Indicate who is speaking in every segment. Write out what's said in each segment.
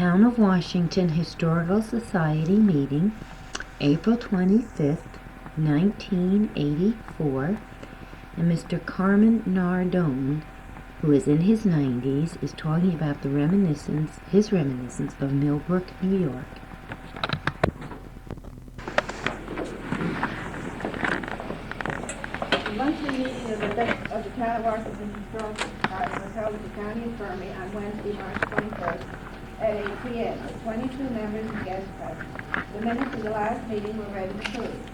Speaker 1: Town of Washington Historical Society meeting, April 25th, 1984, and Mr. Carmine Nardone, who is in his 90s, is talking about his reminiscence of Millbrook, New York.
Speaker 2: The monthly meeting of the Town of Washington Historical Society was held at the County Infirmary on Wednesday, March 21st at 8 p.m. with 22 members and guests present. The minutes of the last meeting were read and approved.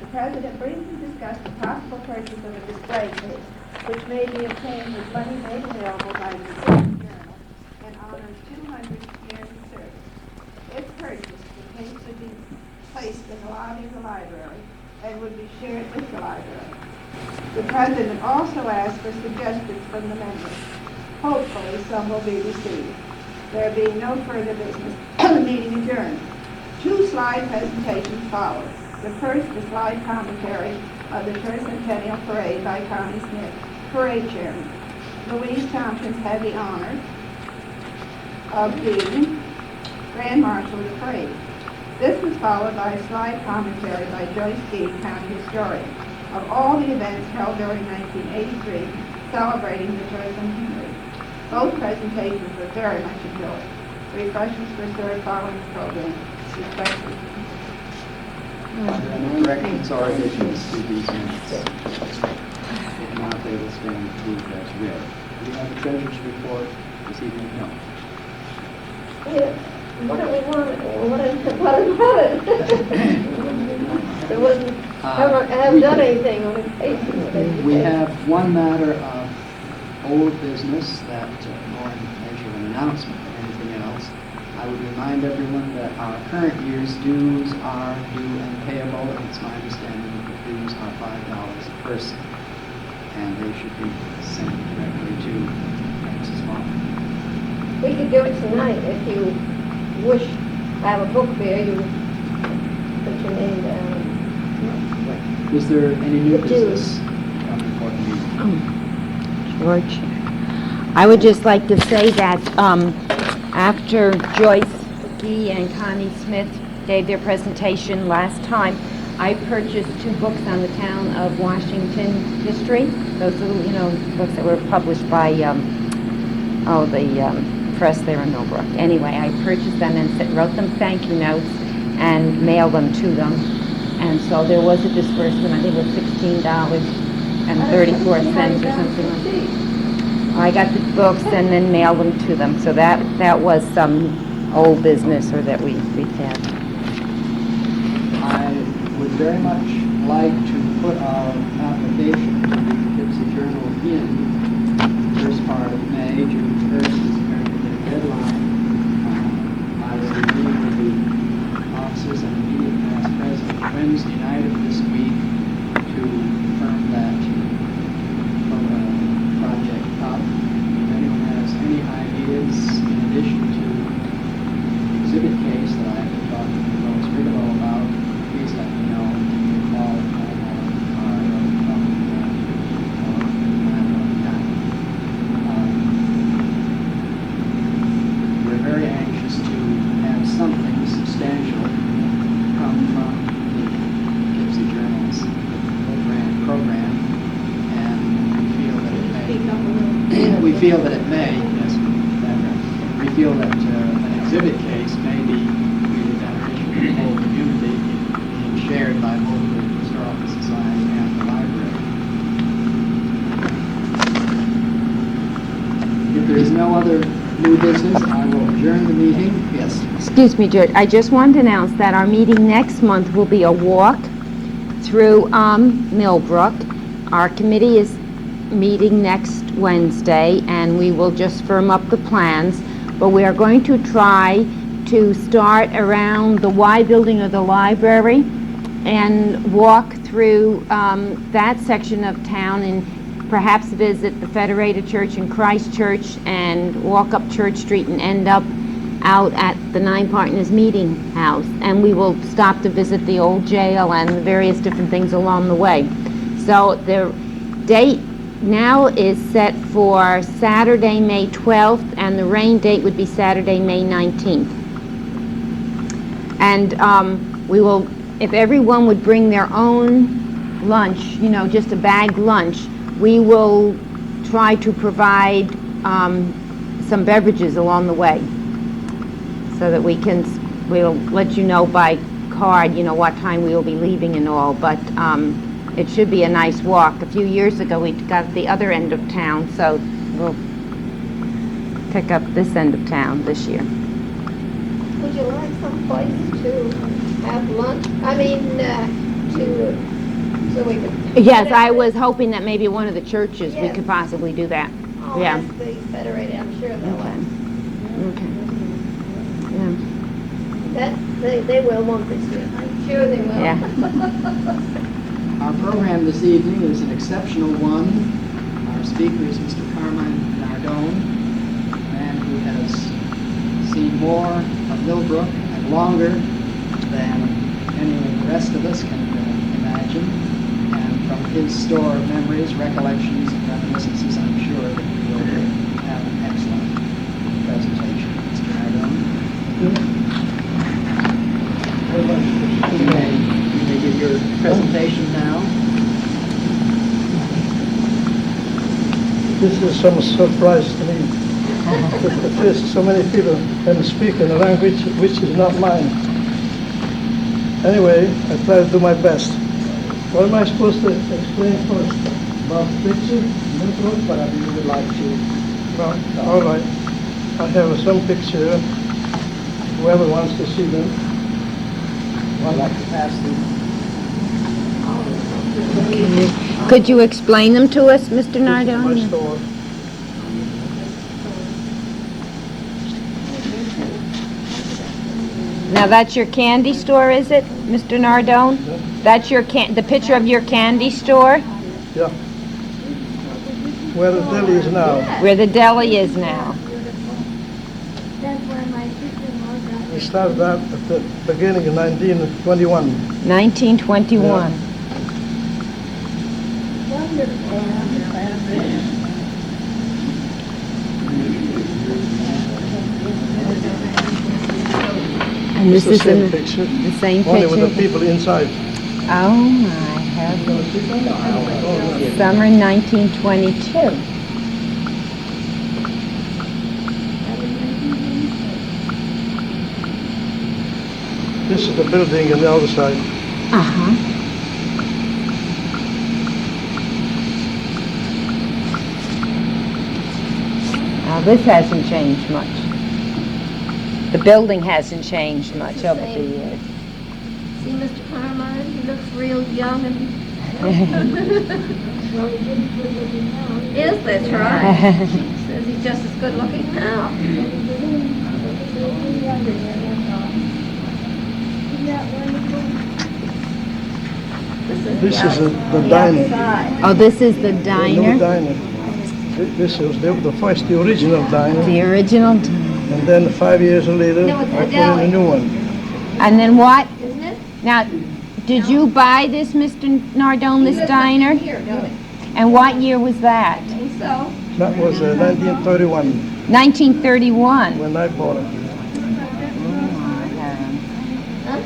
Speaker 2: The President briefly discussed the possible purchase of a display case, which may be obtained with money made available by the Journal in honor of 200 years of service. If purchased, the case would be placed in the lobby of the library and would be shared with the library. The President also asked for suggestions from the members. Hopefully, some will be received. There being no further business, the meeting adjourned. 2 slide presentations followed. The first, the slide commentary of the Tercentennial Parade by Connie Smith, Parade Chairman. Louise Tompkins had the honor of being Grand Marshal of the Parade. This was followed by a slide commentary by Joyce Gee, County Historian, of all the events held during 1983 celebrating the Tercentenary. Both presentations were very much enjoyed. Refreshments were served following the program. Respectfully.
Speaker 3: Are there any corrections or additions to these minutes? If not, they will stand approved as read. Do we have the treasurer's report this evening? No.
Speaker 4: Yeah. What do we want? What about it? There wasn't, haven't done anything on the case.
Speaker 3: We have one matter of old business that more in measure of an announcement than anything else. I would remind everyone that our current year's dues are due and payable, and it's my understanding that the dues are $5 a person, and they should be sent directly to Mrs. Long.
Speaker 4: We could do it tonight if you wish to have a book fair. You put your name down.
Speaker 3: Is there any new business coming before the meeting?
Speaker 1: George, I would just like to say that after Joyce Gee and Connie Smith gave their presentation last time, I purchased 2 books on the Town of Washington history. Those little, books that were published by the press there in Millbrook. Anyway, I purchased them and wrote them thank you notes and mailed them to them. And so there was a disbursement. I think it was $16.34 or something. I got the books and then mailed them to them. So that was some old business or that we've had.
Speaker 3: I would very much like to put our application to the Poughkeepsie Journal in the first part of May. June 1st is apparently the deadline. I will be meeting with the officers and immediate past president Wednesday night of this week to confirm that project up. If anyone has any ideas in addition to the exhibit case that I've been talking to Lois Bigelow about, please let me know. Call we're very anxious to have something substantial come from the Poughkeepsie Journal's program, and we feel that it may, yes, we feel that an exhibit case may be really beneficial to the whole community, being shared by both the Historical Society and the library. If there is no other new business, I will adjourn the meeting. Yes.
Speaker 1: Excuse me, George. I just want to announce that our meeting next month will be a walk through Millbrook. Our committee is meeting next Wednesday, and we will just firm up the plans. But we are going to try to start around the Y building of the library and walk through that section of town and perhaps visit the Federated Church in Christchurch and walk up Church Street and end up out at the Nine Partners Meeting House. And we will stop to visit the old jail and various different things along the way. So the date now is set for Saturday, May 12th, and the rain date would be Saturday, May 19th. And we will, if everyone would bring their own lunch, you know, just a bagged lunch, we will try to provide some beverages along the way, so that we'll let you know by card, you know, what time we will be leaving and all, but it should be a nice walk. A few years ago, we got the other end of town, so we'll pick up this end of town this year.
Speaker 4: Would you like some place to have lunch? I mean, so we could...
Speaker 1: Yes, I was hoping that maybe one of the churches, we
Speaker 4: Yes.
Speaker 1: could possibly do that.
Speaker 4: Oh,
Speaker 1: Yeah.
Speaker 4: ask the Federated, I'm sure they'll ask.
Speaker 1: Okay. Yeah.
Speaker 4: That, they will, won't they, Sue? I'm sure they will.
Speaker 1: Yeah.
Speaker 3: Our program this evening is an exceptional one. Our speaker is Mr. Carmine Nardone, a man who has seen more of Millbrook and longer than any of the rest of us can imagine. And from his store of memories, recollections, and reminiscences, I'm sure that he will have an excellent presentation. Mr. Nardone. You may give your presentation now.
Speaker 5: This is some surprise to me. There's so many people can speak in a language which is not mine. Anyway, I try to do my best. What am I supposed to explain first? About the picture? Millbrook, but I would like to. No, all right. I have some picture. Whoever wants to see them.
Speaker 3: I'd like to pass the
Speaker 1: Could you explain them to us, Mr.
Speaker 5: This is my
Speaker 1: Nardone?
Speaker 5: store.
Speaker 1: Now, that's your candy store, is it, Mr. Nardone?
Speaker 5: Yeah.
Speaker 1: That's your the picture of your candy store?
Speaker 5: Yeah. Where the deli is now.
Speaker 1: Where the deli is now.
Speaker 5: We started that at the beginning of 1921.
Speaker 1: 1921. And this
Speaker 5: It's
Speaker 1: is
Speaker 5: the same
Speaker 1: in
Speaker 5: picture,
Speaker 1: the same
Speaker 5: only with the
Speaker 1: picture?
Speaker 5: people inside.
Speaker 1: Oh, my heavens. Summer 1922.
Speaker 5: This is the building on the other side.
Speaker 1: Uh-huh. Now, this hasn't changed much. The building hasn't changed much over the years.
Speaker 4: See Mr. Carmine, he looks real young and... Yes, that's right. Says he's just as good looking now.
Speaker 5: This is the diner,
Speaker 1: Oh, this is the
Speaker 5: the new
Speaker 1: diner?
Speaker 5: diner. This was the first, the original diner,
Speaker 1: The original.
Speaker 5: and then 5 years later,
Speaker 4: No, it's the
Speaker 5: I put in
Speaker 4: deli.
Speaker 5: a new one.
Speaker 1: And then what?
Speaker 4: Isn't it?
Speaker 1: Now, did you buy this, Mr. Nardone, this diner?
Speaker 4: Here, don't it?
Speaker 1: And what year was that?
Speaker 4: I think so.
Speaker 5: That was 1931
Speaker 1: 1931.
Speaker 5: when I bought it.
Speaker 4: Huh?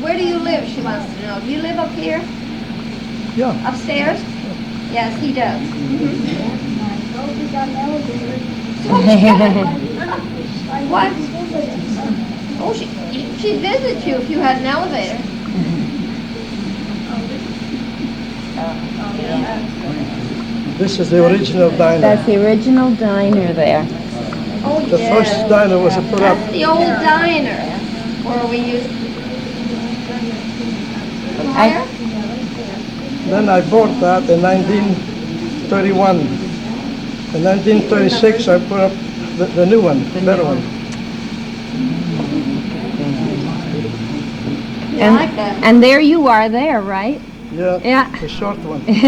Speaker 4: Where do you live, she wants to know. Do you live up here?
Speaker 5: Yeah,
Speaker 4: Upstairs? Yes, he does. What? Oh, she'd visit you if you had an elevator.
Speaker 5: this is the original diner.
Speaker 1: That's the original diner there.
Speaker 4: Oh,
Speaker 5: The first diner was put up,
Speaker 4: That's the old diner where we used to... Where?
Speaker 5: then I bought that in 1931. In 1936, I put up the new one, the better one.
Speaker 4: I like that.
Speaker 1: And there you are there, right?
Speaker 5: Yeah,
Speaker 1: Yeah.
Speaker 5: the short one.
Speaker 4: Looks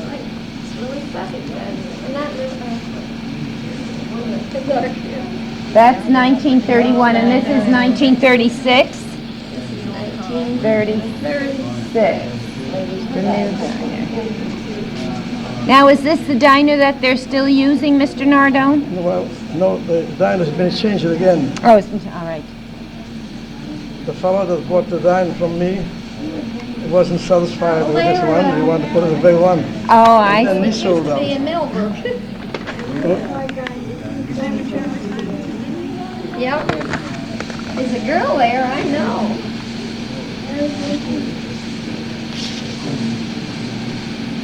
Speaker 4: like it's really fuzzy. And that is,
Speaker 1: That's 1931, and this is 1936.
Speaker 4: This is
Speaker 1: 1936. The new diner. Now, is this the diner that they're still using, Mr. Nardone?
Speaker 5: Well, no, the diner's been changed again.
Speaker 1: Oh, all right.
Speaker 5: The fellow that bought the diner from me wasn't satisfied with this one. He wanted to put it a big one.
Speaker 1: Oh, I
Speaker 5: And then he
Speaker 1: see.
Speaker 5: sold out.
Speaker 4: in Millbrook. Yep. There's a girl there, I know.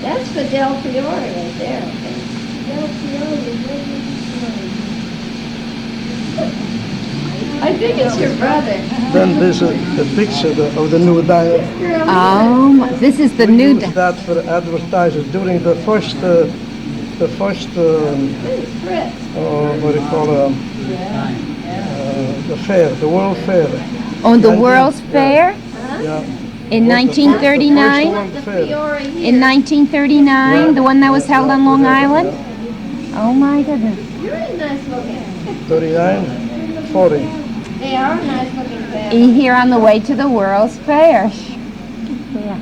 Speaker 4: That's for Del Fiore right there. Del Fiore. I think it's your brother.
Speaker 5: Then there's a picture of the new diner.
Speaker 1: Oh, this is the new
Speaker 5: Used that for the advertisers during the first
Speaker 4: Fritz.
Speaker 5: what do you call the fair, the World Fair.
Speaker 1: on the World's Fair
Speaker 5: Yeah.
Speaker 1: in
Speaker 5: The
Speaker 1: 1939.
Speaker 5: first World Fair.
Speaker 4: Fiore here.
Speaker 1: In 1939, the one that was held on Long Island. Oh my goodness.
Speaker 4: You're really nice looking.
Speaker 5: 39, 40.
Speaker 4: They are a nice looking family.
Speaker 1: Here on the way to the World's Fair. Yeah.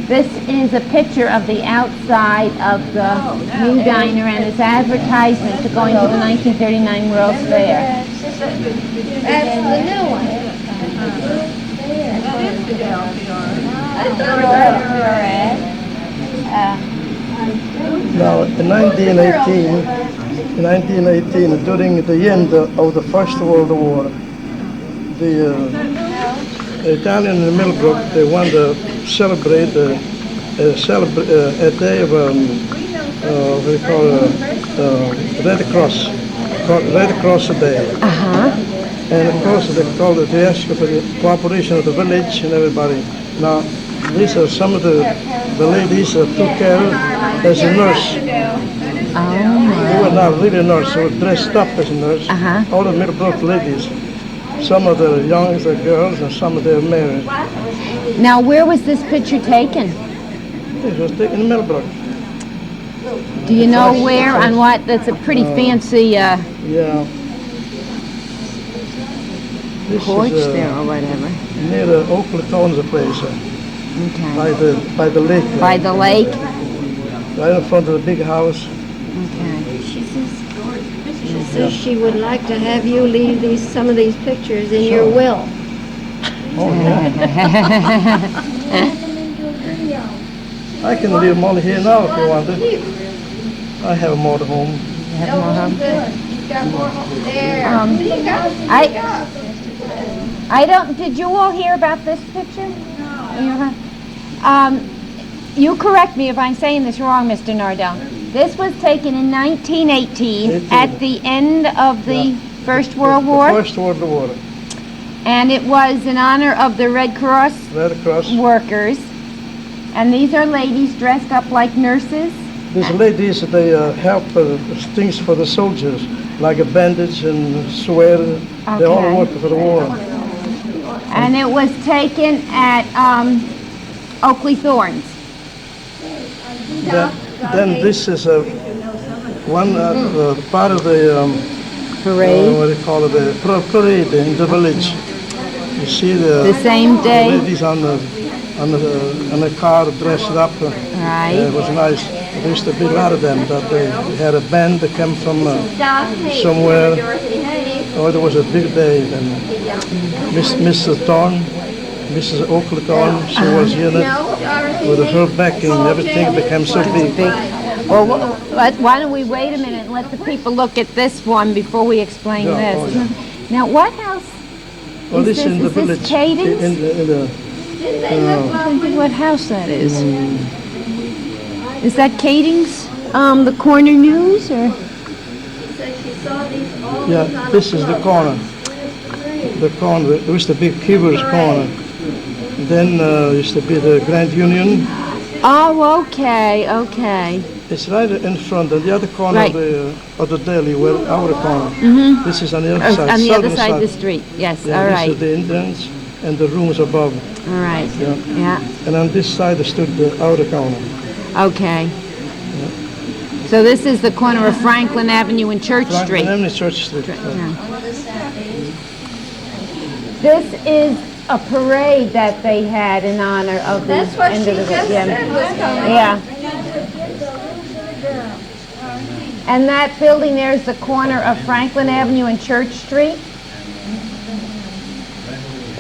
Speaker 1: This is a picture of the outside of the new diner and its advertisement to going to the 1939 World's Fair.
Speaker 4: That's the new one. I thought it was
Speaker 5: Now, in 1918, during the end of the First World War, the Italian in Millbrook, they wanted to celebrate a day of what do you call Red Cross Day. And of course they called it, they asked for the cooperation of the village and everybody. Now, these are some of the ladies that took care as a nurse. They were not really nurses, they were dressed up as a nurse. All the Millbrook ladies. Some of the young girls and some of them married.
Speaker 1: Now, where was this picture taken?
Speaker 5: It was taken in Millbrook.
Speaker 1: Do you know where on what? That's a pretty fancy
Speaker 5: Yeah. This
Speaker 1: porch
Speaker 5: is
Speaker 1: there or whatever.
Speaker 5: near the Oakley Town's place,
Speaker 1: Okay.
Speaker 5: by the lake.
Speaker 1: By the lake?
Speaker 5: Right in front of the big house.
Speaker 1: Okay.
Speaker 4: She says she would like to have you leave some of these pictures in your will.
Speaker 5: Oh yeah. I can leave them all here now if you want it. I have them all at home.
Speaker 1: Did you all hear about this picture? No. You correct me if I'm saying this wrong, Mr. Nardone. This was taken in 1918 at the end of the First World War,
Speaker 5: First World War.
Speaker 1: and it was in honor of the Red Cross workers. And these are ladies dressed up like nurses.
Speaker 5: These ladies, they help things for the soldiers, like a bandage and sweater. They all work for the war.
Speaker 1: And it was taken at Oakley Thorns.
Speaker 5: Then this is one part of the
Speaker 1: Parade.
Speaker 5: what do you call it? The parade in the village. You see
Speaker 1: The same day.
Speaker 5: ladies on the car dressed up.
Speaker 1: Right.
Speaker 5: It was nice. There used to be a lot of them that day. We had a band that came from somewhere. Oh, it was a big day. And Mrs. Thorne, Mrs. Oakley Thorne, she was in it with her backing. Everything became so big.
Speaker 1: Well, why don't we wait a minute and let the people look at this one before we explain
Speaker 5: Yeah,
Speaker 1: this.
Speaker 5: oh, yeah.
Speaker 1: Now, what house
Speaker 5: Well,
Speaker 1: is
Speaker 5: this
Speaker 1: this?
Speaker 5: in the
Speaker 1: Is this
Speaker 5: village.
Speaker 1: Cadence?
Speaker 5: In the
Speaker 1: I'm thinking what house that is. Is that Kading's, the Corner News, or?
Speaker 5: yeah, this is the corner. The corner. There used to be Keeper's Corner. Then used to be the Grand Union.
Speaker 1: Oh, okay, okay.
Speaker 5: It's right in front, on the other corner
Speaker 1: Right.
Speaker 5: of the deli, where our corner. This is on the other side.
Speaker 1: On the other
Speaker 5: southern
Speaker 1: side of the street, yes,
Speaker 5: Yeah,
Speaker 1: all
Speaker 5: this
Speaker 1: right,
Speaker 5: is the entrance and the rooms above.
Speaker 1: all right,
Speaker 5: Yeah.
Speaker 1: yeah,
Speaker 5: And on this side stood the outer corner.
Speaker 1: okay. So this is the corner of Franklin Avenue and Church
Speaker 5: Franklin
Speaker 1: Street.
Speaker 5: Avenue, Church Street.
Speaker 1: This is a parade that they had in honor of the
Speaker 4: That's what
Speaker 1: end
Speaker 4: she
Speaker 1: of the
Speaker 4: just said was coming.
Speaker 1: Yeah. And that building there is the corner of Franklin Avenue and Church Street,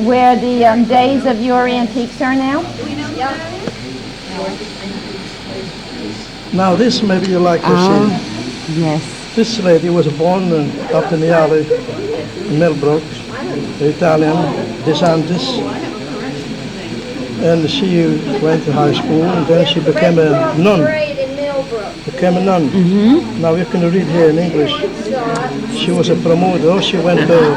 Speaker 1: where the Days of Your Antiques are now.
Speaker 5: Now this maybe you like to see.
Speaker 1: Yes.
Speaker 5: This lady was born up in the alley in Millbrook, the Italian, DeSantis. And she went to high school and then she became a nun. Became a nun. Now you can read here in English. She was a promoter. She went to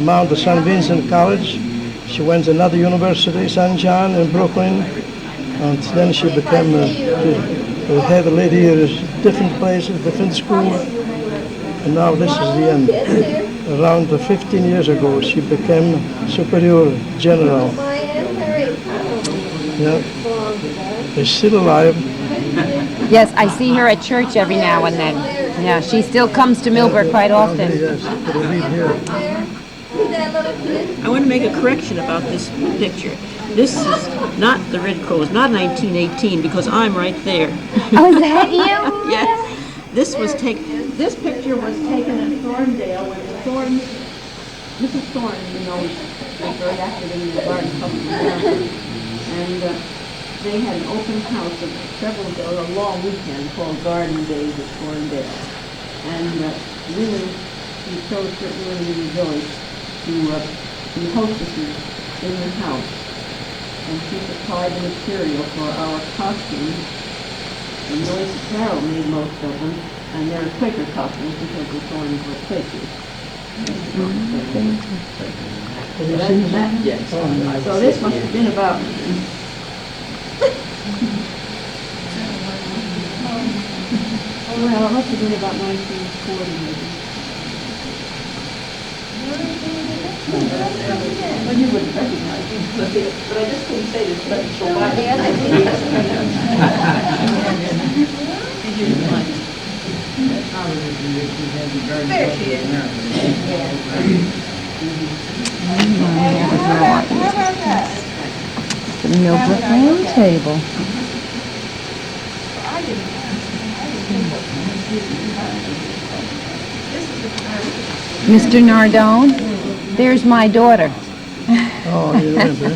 Speaker 5: Mount St. Vincent College. She went to another university, St. John in Brooklyn. And then she became the head lady at different places, different schools. And now this is the end. Around 15 years ago, she became superior general. Yeah. She's still alive.
Speaker 1: Yes, I see her at church every now and then. Yeah, she still comes to Millbrook quite often.
Speaker 5: Yes, you can read here.
Speaker 6: I want to make a correction about this picture. This is not the Red Crows, not 1918, because I'm right there.
Speaker 1: Oh, is that you?
Speaker 6: Yes. This picture was taken at Thorndale when Mrs. Thorne, you know, was very active in the garden club. And they had an open house of a long weekend called Garden Days at Thorndale. And women, we chose certain women in the village to be hostesses in the house. And she supplied the material for our costumes. And Joyce Carroll made most of them. And they're Quaker costumes because the Thorns were Quakers. Yes. So this must have been about... Well, it must have been about 1940 maybe. Well, you wouldn't recognize me, but I just couldn't say this, let me show back. There she is.
Speaker 1: The Millbrook Round Table. Mr. Nardone, there's my daughter.
Speaker 5: Oh, you remember?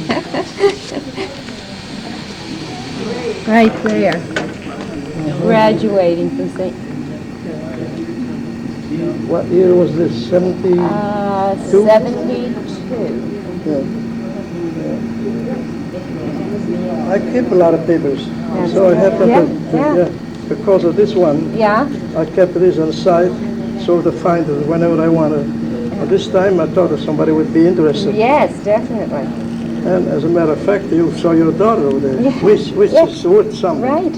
Speaker 1: Right there. Graduating from St.
Speaker 5: What year was this? 72?
Speaker 1: 72.
Speaker 5: I keep a lot of papers, so I happened to, because of this one,
Speaker 1: Yeah?
Speaker 5: I kept this on the side, so to find it whenever I wanted. But this time I thought that somebody would be interested.
Speaker 1: Yes, definitely.
Speaker 5: And as a matter of fact, you saw your daughter over there,
Speaker 1: Yes.
Speaker 5: which
Speaker 1: Yes.
Speaker 5: is worth something.
Speaker 1: Right.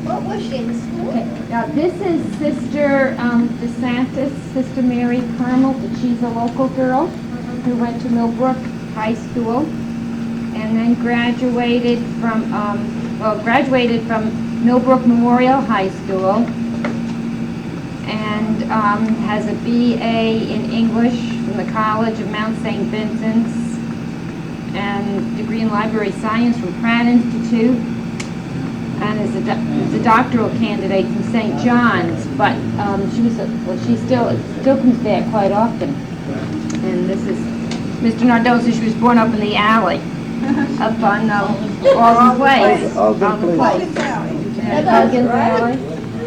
Speaker 4: What was she in school?
Speaker 1: Now, this is Sister DeSantis, Sister Mary Carmel. She's a local girl who went to Millbrook High School and then graduated from Millbrook Memorial High School and has a BA in English from the College of Mount St. Vincent's and degree in Library Science from Pratt Institute. And is a doctoral candidate from St. John's, but she still comes back quite often. And this is Mr. Nardone, so she was born up in the alley, up on Alden Place.
Speaker 5: Alden Place.
Speaker 1: Huggins Alley.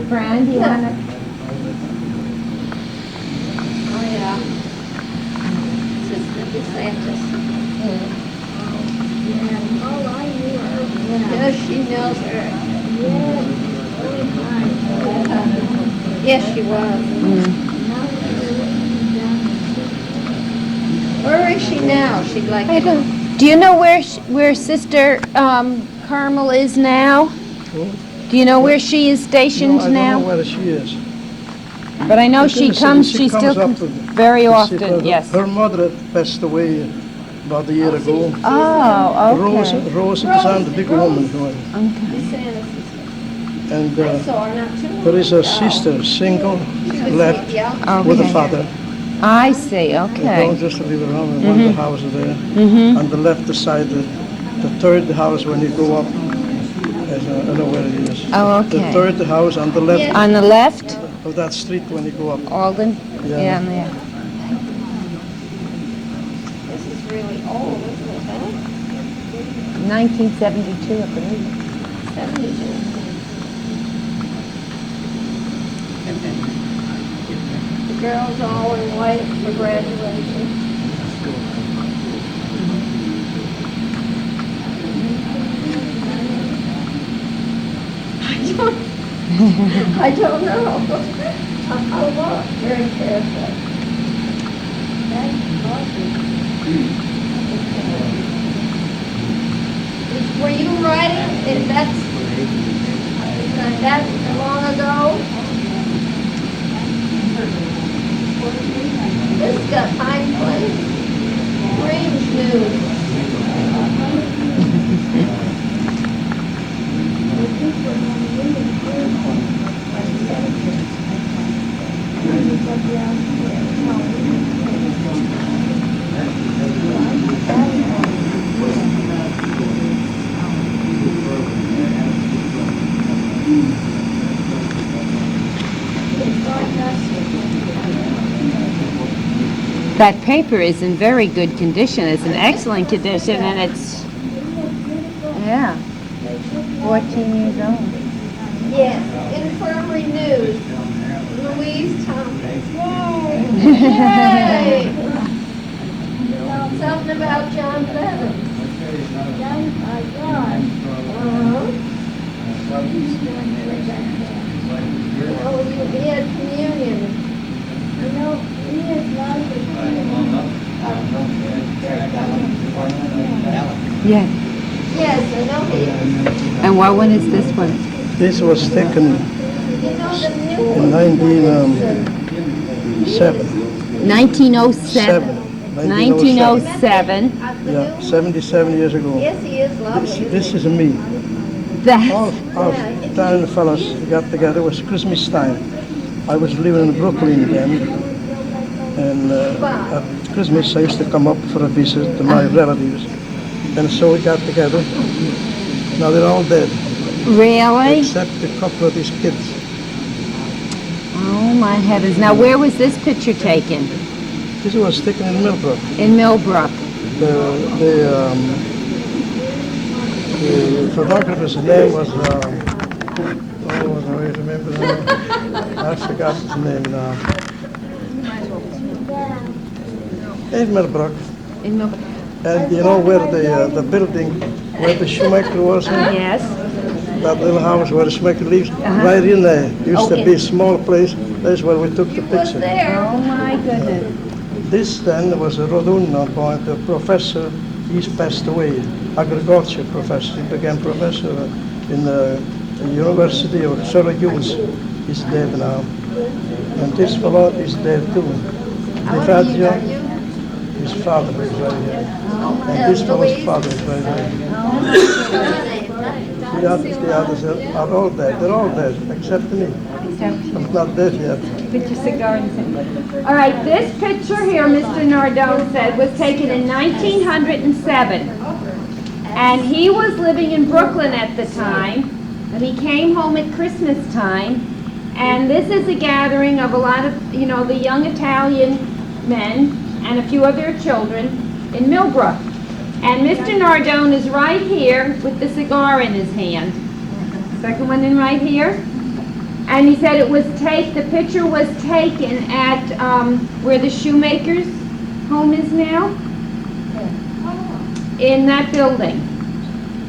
Speaker 1: Fran, do you want to?
Speaker 4: Oh, yeah. Sister DeSantis. Yes, she knows her. Yes, she was. Where is she now? She'd like
Speaker 1: I
Speaker 4: to
Speaker 1: don't. Do you know where Sister Carmel is now? Do you know where she is stationed
Speaker 5: No, I don't
Speaker 1: now?
Speaker 5: know where she is.
Speaker 1: But I know she comes. She still
Speaker 5: up
Speaker 1: comes
Speaker 5: with-
Speaker 1: very often.
Speaker 5: because
Speaker 1: Yes.
Speaker 5: Her mother passed away about a year ago.
Speaker 1: Oh, okay.
Speaker 5: Rose was on the big woman.
Speaker 1: Okay.
Speaker 5: And
Speaker 4: I saw her not too long
Speaker 5: there is a
Speaker 4: ago.
Speaker 5: sister, single,
Speaker 4: She was,
Speaker 5: left
Speaker 4: yeah.
Speaker 5: with a
Speaker 1: Okay.
Speaker 5: father.
Speaker 1: I see,
Speaker 5: They don't
Speaker 1: okay.
Speaker 5: just live around in one of the houses there.
Speaker 1: Mm-hmm.
Speaker 5: On the left side, the third house when you go up, I don't know where it is.
Speaker 1: Oh,
Speaker 5: The
Speaker 1: okay.
Speaker 5: third house on the left
Speaker 4: Yes.
Speaker 1: On the left,
Speaker 5: of that street when you go up.
Speaker 1: Alden?
Speaker 5: Yeah.
Speaker 1: Yeah, yeah.
Speaker 4: This is really old, isn't it, huh?
Speaker 1: 1972, I believe.
Speaker 4: 72. The girls all in white for graduation. I don't know. I'll look very carefully. Were you writing? That's that long ago? This got Pine Place. Strange news.
Speaker 1: That paper is in very good condition. It's in excellent condition, and it's, yeah, 14 years old.
Speaker 4: Yes, Infirmary News. Louise Thompson. Yay! Something about John Lennon. Uh-huh. Oh, he had communion. You know, he is like
Speaker 1: Yeah.
Speaker 4: Yes, I know he is.
Speaker 1: And what one is this one?
Speaker 5: This was taken
Speaker 4: You know the new
Speaker 5: in
Speaker 4: one.
Speaker 5: 1907.
Speaker 1: 1907. 1907.
Speaker 5: Yeah, 77 years ago.
Speaker 4: Yes, he is lovely.
Speaker 5: This is me. All
Speaker 1: That's,
Speaker 5: town fellows got together. It was Christmas time. I was living in Brooklyn then, and at Christmas I used to come up for a visit to my relatives, and so we got together. Now they're all dead,
Speaker 1: really?
Speaker 5: except a couple of these kids.
Speaker 1: Oh, my heavens. Now, where was this picture taken?
Speaker 5: This was taken in Millbrook.
Speaker 1: In Millbrook.
Speaker 5: The photographer's name was, I remember now. I forgot his name now. In Millbrook.
Speaker 1: In Millbrook.
Speaker 5: And you know where the building, where the shoemaker was in?
Speaker 1: Yes.
Speaker 5: That little house where the shoemaker lives? Right in there. Used to be a small place. That's where we took the
Speaker 4: Was
Speaker 5: picture.
Speaker 4: there.
Speaker 1: Oh, my goodness.
Speaker 5: This then was a Nardone point, a professor. He's passed away, agriculture professor. He became professor in the University of Syracuse. He's dead now. And this fellow is dead too.
Speaker 4: How old are you?
Speaker 5: His father is right here. And this fellow's father is right here. The others are all dead. They're all dead, except me. I'm not dead yet.
Speaker 1: Put your cigar in the All right, this picture here, Mr. Nardone said, was taken in 1907. And he was living in Brooklyn at the time. And he came home at Christmas time. And this is a gathering of a lot of, the young Italian men and a few of their children in Millbrook. And Mr. Nardone is right here with the cigar in his hand. Second one in right here. And he said the picture was taken at where the shoemaker's home is now, in that building.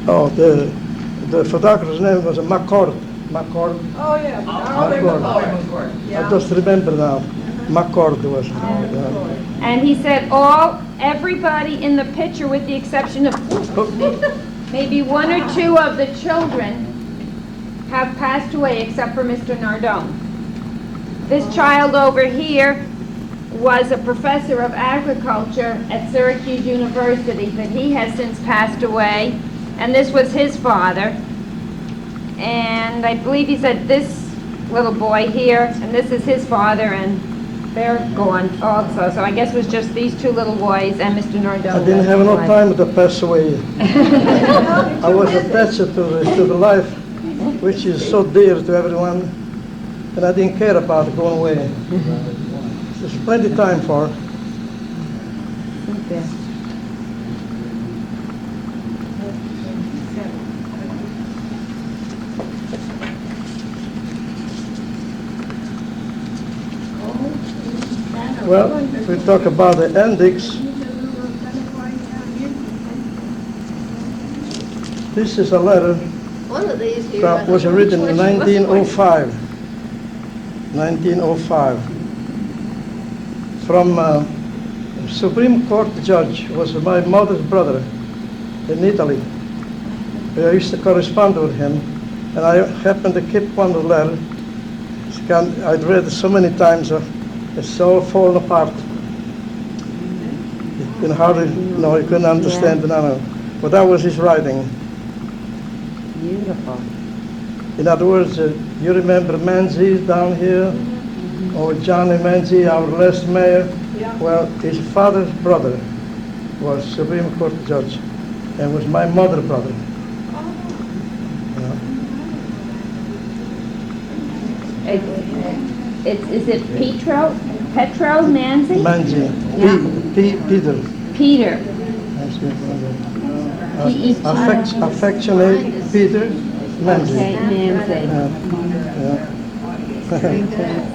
Speaker 5: Oh, the photographer's name was McCord. McCord.
Speaker 6: Oh, yeah.
Speaker 5: McCord. I just remember now. McCord was.
Speaker 1: And he said everybody in the picture, with the exception of maybe one or two of the children, have passed away except for Mr. Nardone. This child over here was a professor of agriculture at Syracuse University, but he has since passed away. And this was his father. And I believe he said this little boy here, and this is his father, and they're gone also. So I guess it was just these two little boys and Mr. Nardone.
Speaker 5: I didn't have enough time to pass away. I was attached to the life, which is so dear to everyone, and I didn't care about going away. There's plenty of time for it. Well, if we talk about the endings, this is a letter
Speaker 4: One of these here.
Speaker 5: that was written in 1905. 1905. From Supreme Court judge, was my mother's brother in Italy. I used to correspond with him, and I happened to keep one letter. I'd read it so many times, it's all fallen apart. You can hardly, you couldn't understand none of it. But that was his writing.
Speaker 1: Beautiful.
Speaker 5: In other words, you remember Manzi down here, or Johnny Manzi, our last mayor? Well, his father's brother was Supreme Court judge, and was my mother's brother.
Speaker 1: Is it Petro Manzi?
Speaker 5: Manzi, Peter.
Speaker 1: Peter.
Speaker 5: Affectionate Peter Manzi.
Speaker 1: Okay, Manzi.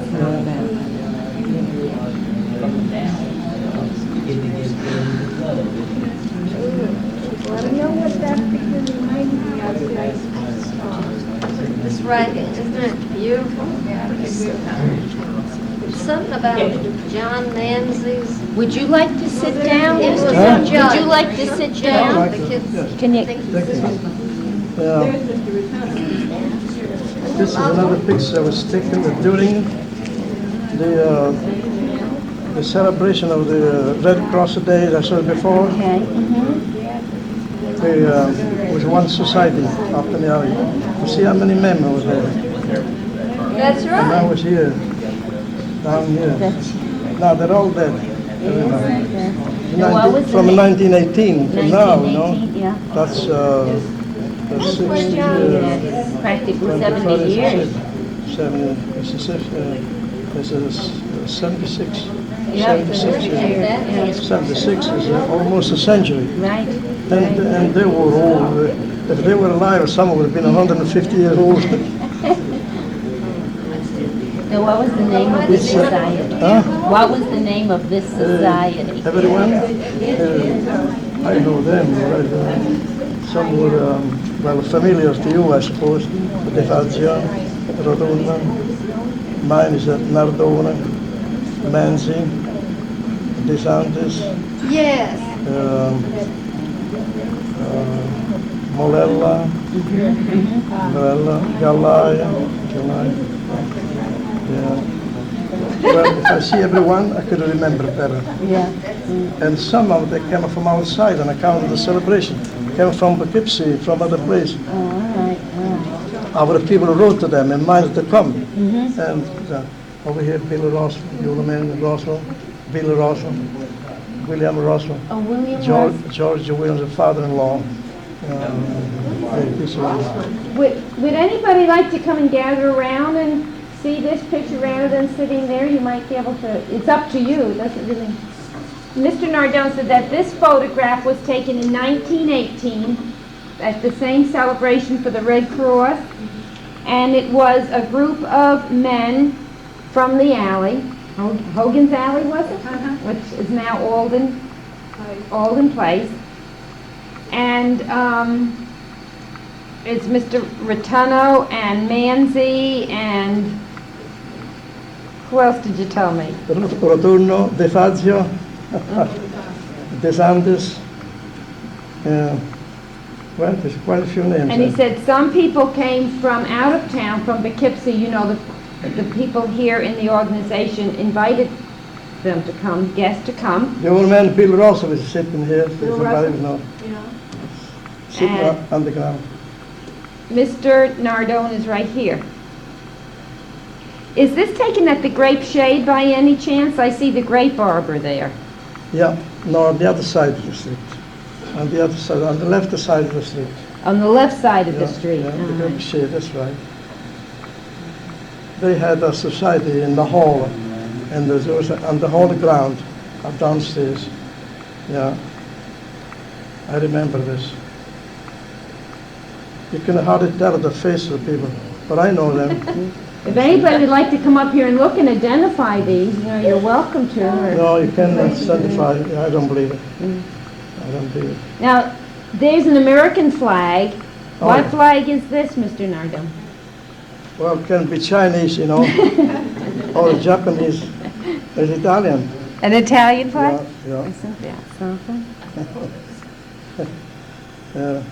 Speaker 4: This writing, isn't it beautiful? Something about John Manzi's.
Speaker 1: Would you like to sit down?
Speaker 4: He was a
Speaker 5: Huh?
Speaker 4: judge.
Speaker 1: Would you like to sit down?
Speaker 4: The kids
Speaker 1: Can you?
Speaker 4: think
Speaker 5: Yeah. This is another picture that was taken during the celebration of the Red Cross Day that I saw before.
Speaker 1: Okay.
Speaker 5: There was one society up in the alley. You see how many men were there?
Speaker 4: That's
Speaker 5: And I
Speaker 4: right.
Speaker 5: was here, down here. No, they're all dead. Everybody.
Speaker 1: Now, what was the
Speaker 5: From
Speaker 1: name?
Speaker 5: 1918 to now, you know.
Speaker 1: 1918, yeah.
Speaker 5: That's 60
Speaker 1: Practically 70 years.
Speaker 5: 76.
Speaker 1: Yeah,
Speaker 5: 76 years. 76 is almost a century.
Speaker 1: Right.
Speaker 5: And they were old. If they were alive, some would have been 150 years old.
Speaker 1: Now, what was the name of this society?
Speaker 5: Huh?
Speaker 1: What was the name of this society?
Speaker 5: Everyone? I know them. Some were, well, familiar to you, I suppose. Defazio, Rodona. Mine is Nardone, Manzi, DeSantis,
Speaker 4: Yes.
Speaker 5: Molella, Galaya. Yeah. Well, if I see everyone, I could remember better.
Speaker 1: Yeah.
Speaker 5: And some of them came from outside on account of the celebration. Came from Poughkeepsie, from other place.
Speaker 1: Oh, all right.
Speaker 5: Our people wrote to them and minded to come. And over here, Bill Rosswell, the old man Rosswell, Bill Rosswell, William Rosswell,
Speaker 1: Oh, William
Speaker 5: George Williams, the father-in-law.
Speaker 1: Would anybody like to come and gather around and see this picture rather than sitting there? You might be able to, it's up to you, it doesn't really. Mr. Nardone said that this photograph was taken in 1918 at the same celebration for the Red Cross, and it was a group of men from the alley, Hogan's Alley, was it? Which is now Alden Place. And it's Mr. Rotunno and Manzi and who else did you tell me?
Speaker 5: Rotunno, Defazio, DeSantis. Well, there's quite a few names.
Speaker 1: And he said some people came from out of town, from Poughkeepsie. You know, the people here in the organization invited them to come, guests to come.
Speaker 5: The old man Bill Russell is sitting here. Somebody knows. Sitting
Speaker 1: And-
Speaker 5: on the ground.
Speaker 1: Mr. Nardone is right here. Is this taken at the Grape Shade by any chance? I see the grape arbor there.
Speaker 5: Yeah, no, on the other side of the street. On the other side, on the left side of the street.
Speaker 1: On the left side of the
Speaker 5: Yeah,
Speaker 1: street.
Speaker 5: Yeah, the
Speaker 1: All
Speaker 5: Grape
Speaker 1: right.
Speaker 5: Shade, that's right. They had a society in the hall, and there was on the whole ground up downstairs. Yeah, I remember this. You can hardly tell the face of the people, but I know them.
Speaker 1: If anybody would like to come up here and look and identify these, you know, you're welcome to. or-
Speaker 5: No, you can't identify. I don't believe it. I don't believe it.
Speaker 1: Now, there's an American flag.
Speaker 5: Oh,
Speaker 1: What
Speaker 5: yeah.
Speaker 1: flag is this, Mr. Nardone?
Speaker 5: Well, it can be Chinese, you know, or Japanese, or Italian.
Speaker 1: An Italian flag?
Speaker 5: Yeah,
Speaker 1: Isn't that something?
Speaker 5: yeah.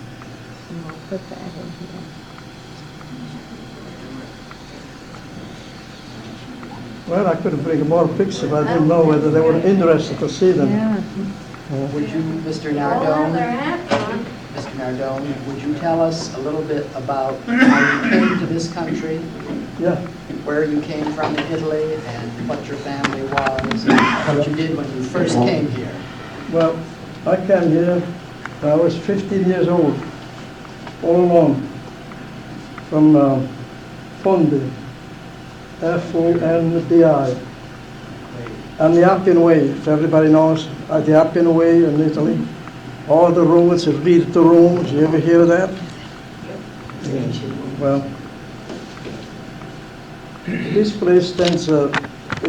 Speaker 1: I'll put that in here.
Speaker 5: Well, I could bring more pictures, but I didn't know whether they were interested to see them.
Speaker 1: Yeah.
Speaker 3: Would you, Mr.
Speaker 4: All have their
Speaker 3: Nardone,
Speaker 4: hats on.
Speaker 3: Mr. Nardone, would you tell us a little bit about how you came to this country,
Speaker 5: Yeah,
Speaker 3: where you came from in Italy, and what your family was, and what you did when you first came here?
Speaker 5: well, I came here, I was 15 years old, all alone, from Fondi, Fondi, and the Appian Way, if everybody knows, the Appian Way in Italy. All the roads that lead to Rome, did you ever hear that? Yeah. Well, this place stands the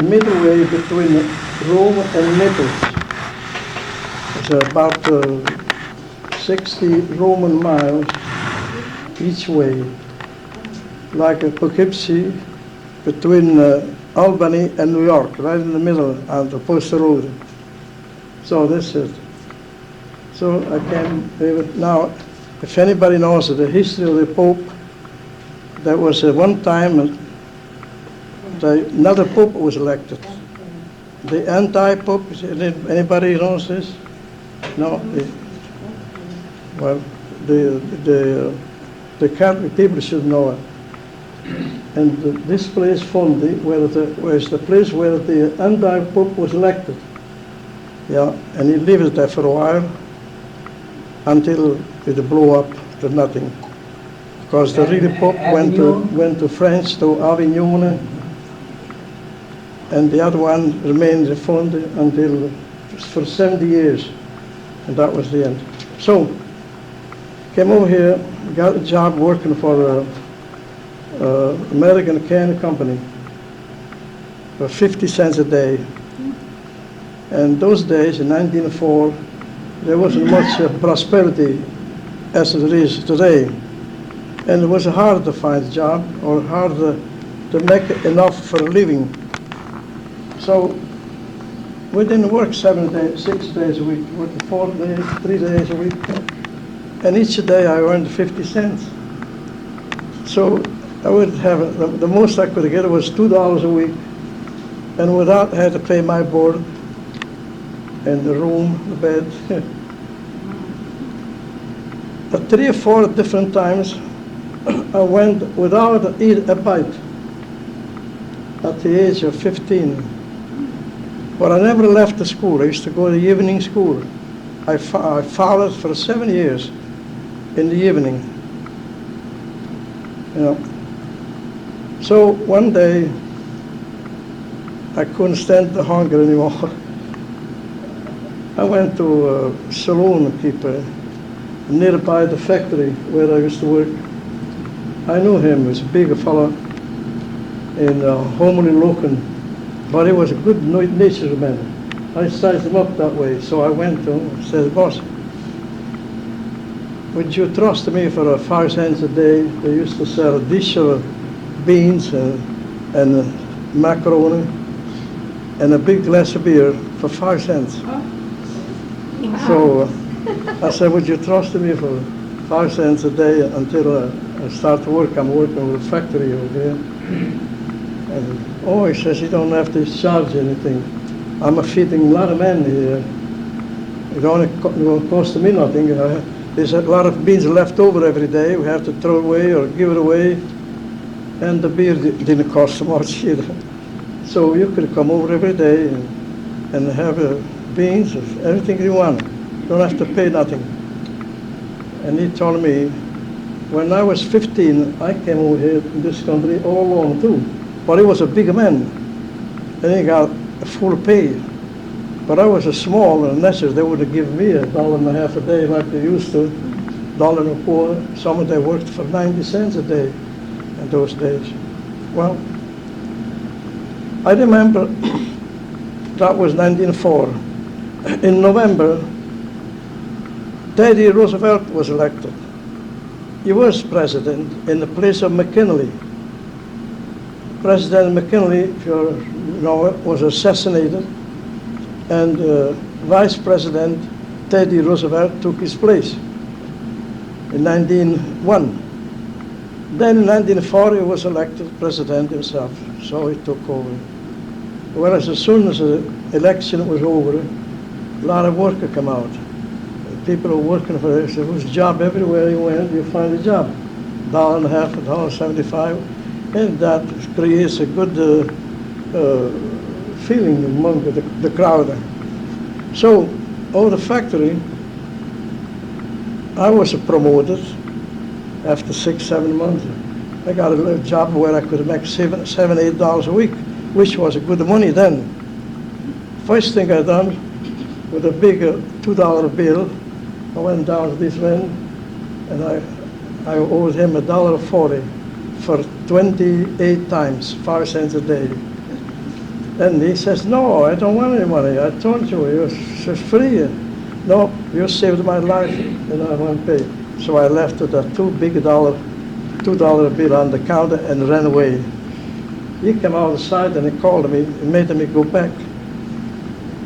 Speaker 5: middle way between Rome and Naples. It's about 60 Roman miles each way, like a Poughkeepsie between Albany and New York, right in the middle of the post road. So this is. So I can now, if anybody knows the history of the Pope, there was one time another Pope was elected. The anti-Pope, anybody knows this? No? Well, the Catholic people should know it. And this place, Fondi, was the place where the anti-Pope was elected. Yeah, and he lived there for a while until it blew up to nothing. Because the really Pope went to France, to Avignon, and the other one remained in Fondi until for 70 years, and that was the end. So, came over here, got a job working for American can company for 50 cents a day. And those days, in 1904, there wasn't much prosperity as it is today. And it was hard to find a job or hard to make enough for a living. So we didn't work 6 days a week, we worked 4 days, 3 days a week. And each day I earned 50 cents. So I would have, the most I could get was $2 a week. And without, I had to pay my board and the room, the bed. But 3 or 4 different times I went without a bite at the age of 15. But I never left the school. I used to go to the evening school. I followed for 7 years in the evening. You know. So one day I couldn't stand the hunger anymore. I went to a saloon keeper nearby the factory where I used to work. I knew him. He was a big fellow in homely looking, but he was a good natured man. I sized him up that way, so I went to him and said, "Boss, would you trust me for 5 cents a day?" They used to sell a dish of beans and macaroni and a big glass of beer for 5 cents. So I said, "Would you trust me for 5 cents a day until I start to work? I'm working with a factory over there." And, "Oh," he says, "you don't have to charge anything. I'm feeding a lot of men here. It only cost me nothing. there's a lot of beans left over every day. We have to throw away or give it away. And the beer didn't cost so much either. So you could come over every day and have beans, everything you want. You don't have to pay nothing. And he told me, when I was 15, I came over here in this country all alone too. But he was a big man, and he got a full pay. But I was a small, and necessary, they would give me $1.50 a day like they used to, $1.25. Some of them worked for 90 cents a day in those days. Well, I remember that was 1904. In November, Teddy Roosevelt was elected. He was president in the place of McKinley. President McKinley, if you know it, was assassinated, and Vice President Teddy Roosevelt took his place in 1901. Then in 1904 he was elected president himself, so he took over. Whereas as soon as the election was over, a lot of work had come out. People were working for this. There was a job everywhere you went, you find a job. $1.50, $1.75, and that creates a good feeling among the crowd. So, over the factory, I was promoted after 6-7 months. I got a job where I could make $7-8 a week, which was good money then. First thing I done, with a big $2 bill, I went down to this man, and I owed him $1.40 for 28 times, 5 cents a day. And he says, no, I don't want any money. I told you, it's free. No, you saved my life, and I won't pay. So I left with a $2 bill on the counter and ran away. He came outside and he called me and made me go back.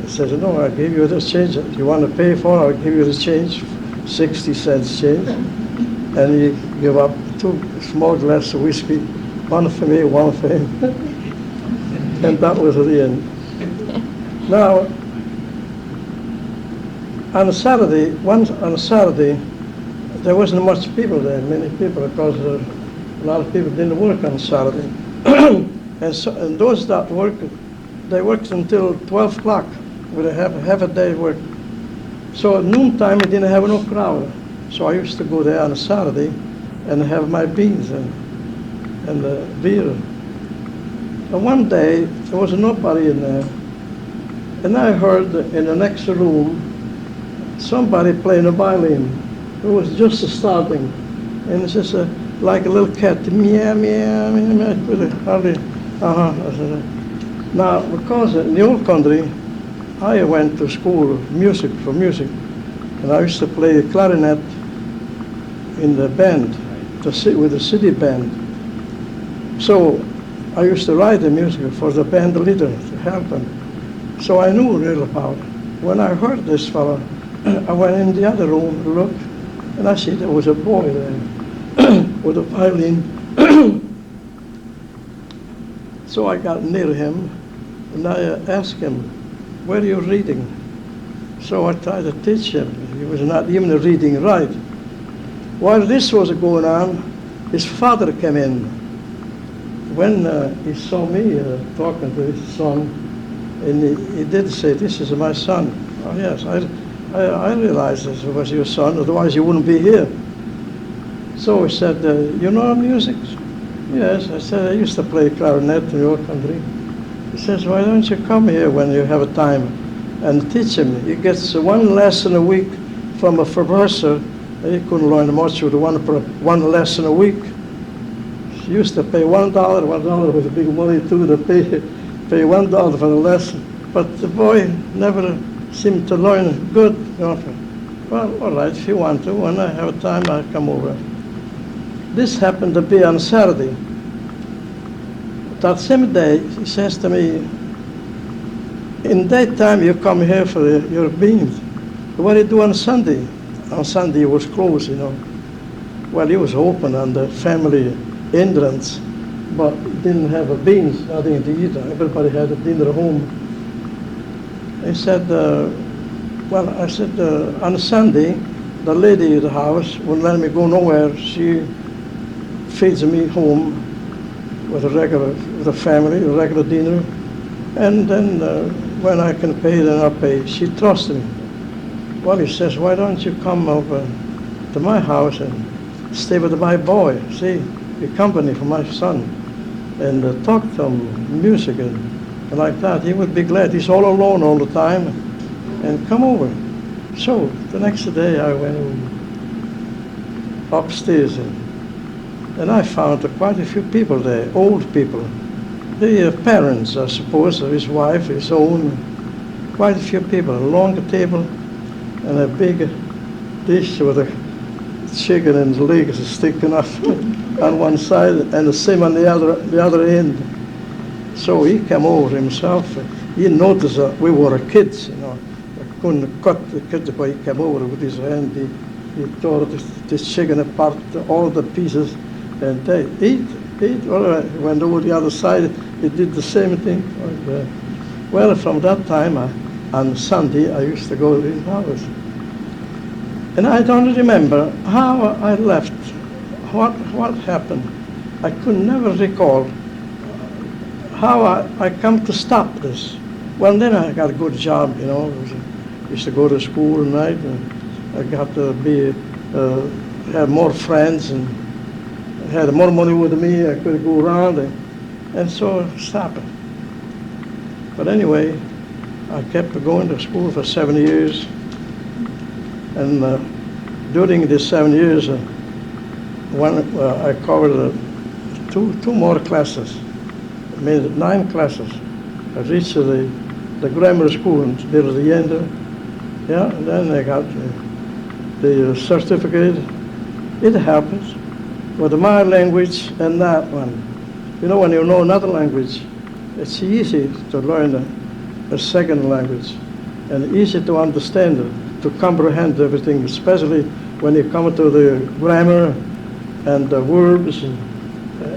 Speaker 5: He says, no, I'll give you this change. If you want to pay for it, I'll give you the change, 60 cents change. And he gave up 2 small glasses of whiskey, one for me, one for him. And that was the end. Now, on a Saturday, there wasn't much people there, many people, because a lot of people didn't work on Saturday. and those that worked, they worked until 12 o'clock. With half a day work. So at noontime, I didn't have no crowd. So I used to go there on a Saturday and have my beans and beer. And one day, there was nobody in there. And I heard in the next room, somebody playing a violin. It was just starting. And it's just like a little cat, meow, meow, meow, meow. Now, because in the old country, I went to school for music, and I used to play clarinet in the band, with the city band. So I used to write the music for the band leader to help him. So I knew real about it. When I heard this fellow, I went in the other room to look, and I see there was a boy there with a violin. So I got near him, and I asked him, where are you reading? So I tried to teach him. He was not even reading right. While this was going on, his father came in. When he saw me talking to his son, and he did say, this is my son. Oh yes, I realized this was your son, otherwise you wouldn't be here. So he said, you know music? Yes, I said, I used to play clarinet in your country. He says, why don't you come here when you have a time and teach him? He gets 1 lesson a week from a professor. He couldn't learn much with one lesson a week. He used to pay $1 was big money too, to pay $1 for the lesson. But the boy never seemed to learn good. You know. Well, all right, if you want to, when I have time, I'll come over. This happened to be on Saturday. That same day, he says to me, in daytime you come here for your beans. What do you do on Sunday? On Sunday it was closed, you know. Well, he was open on the family entrance, but didn't have a beans, nothing to eat. Everybody had a dinner home. He said, well, I said, on Sunday, the lady at the house wouldn't let me go nowhere. She feeds me home with a family, a regular dinner. And then when I can pay, then I'll pay. She trusts me. Well, he says, why don't you come over to my house and stay with my boy, see, be company for my son, and talk to him, music and like that. He would be glad. He's all alone all the time, and come over. So the next day I went upstairs, and I found quite a few people there, old people. The parents, I suppose, of his wife, his own, quite a few people, a long table and a big dish with a chicken and legs sticking up on one side and the same on the other end. So he came over himself. He noticed that we were kids, you know. I couldn't cut the kids, but he came over with his hand. He tore this chicken apart, all the pieces, and they eat. All right. Went over the other side. He did the same thing. Well, from that time, on Sunday, I used to go to his house. And I don't remember how I left, what happened. I could never recall how I come to stop this. Well, then I got a good job, you know. Used to go to school at night, and I got to have more friends, and had more money with me. I could go around, and so stop it. But anyway, I kept going to school for 7 years, and during these 7 years, I covered two more classes. I made 9 classes. I reached the grammar school and did the end. Yeah, and then I got the certificate. It happens with my language and that one. You know, when you know another language, it's easy to learn a second language, and easy to understand it, to comprehend everything, especially when you come to the grammar and the verbs, and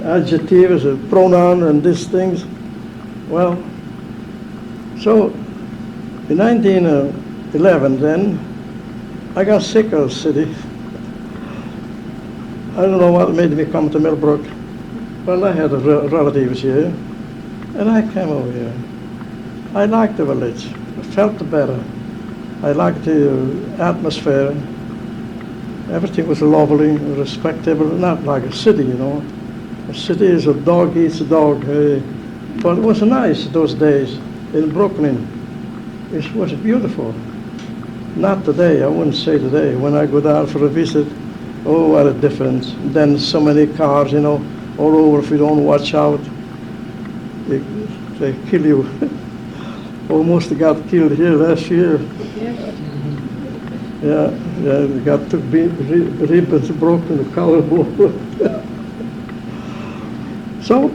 Speaker 5: adjectives, and pronoun, and these things. Well, so in 1911 then, I got sick of the city. I don't know what made me come to Millbrook. Well, I had relatives here, and I came over here. I liked the village. I felt better. I liked the atmosphere. Everything was lovely, respectable, not like a city, you know. A city is a dog eats a dog. But it was nice those days in Brooklyn. It was beautiful. Not today, I wouldn't say today. When I go down for a visit, oh, what a difference. Then so many cars, you know, all over. If you don't watch out, they kill you. Almost got killed here last year. Yeah, they got two ribbons broken, the collarbone. So,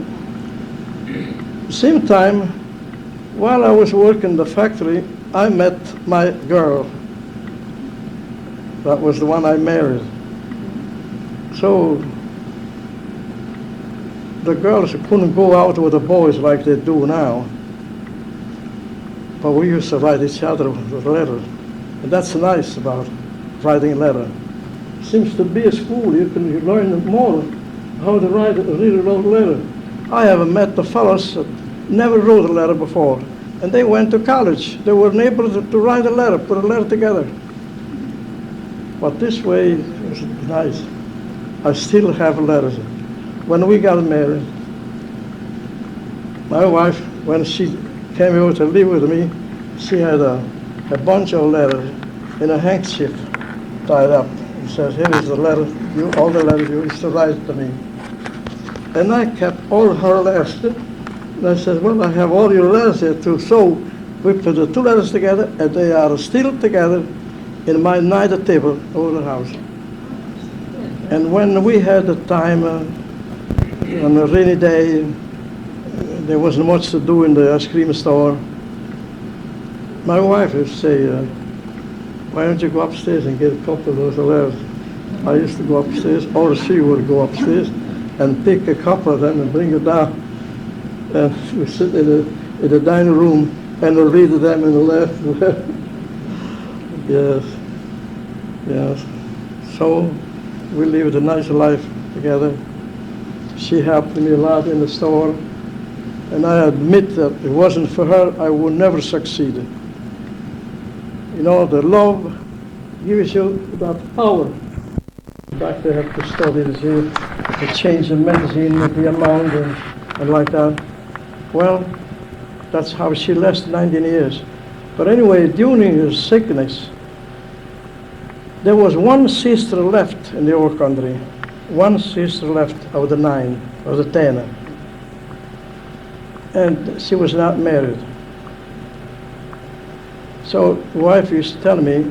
Speaker 5: same time, while I was working in the factory, I met my girl. That was the one I married. So, the girls couldn't go out with the boys like they do now. But we used to write each other with letters. And that's nice about writing a letter. Seems to be a school, you can learn more how to read a letter. I have met the fellows that never wrote a letter before, and they went to college. They were able to write a letter, put a letter together. But this way, it was nice. I still have letters. When we got married, my wife, when she came over to live with me, she had a bunch of letters in a handkerchief tied up. It says, here is the letter, all the letters you used to write to me. And I kept all her letters. And I said, well, I have all your letters here too. So we put the 2 letters together, and they are still together in my night table over the house. And when we had the time, on a rainy day, there wasn't much to do in the ice cream store. My wife would say, why don't you go upstairs and get a couple of those letters? I used to go upstairs, or she would go upstairs and pick a couple of them and bring it down. And we sit in the dining room and read them and laugh. Yes, yes. So we lived a nice life together. She helped me a lot in the store, and I admit that if it wasn't for her, I would never succeed. You know, the love gives you that power. Back they have to study to see the change in medicine, the amount, and like that. Well, that's how she lasted 19 years. But anyway, during her sickness, there was one sister left in the old country. One sister left of the 9, of the 10. And she was not married. So the wife used to tell me,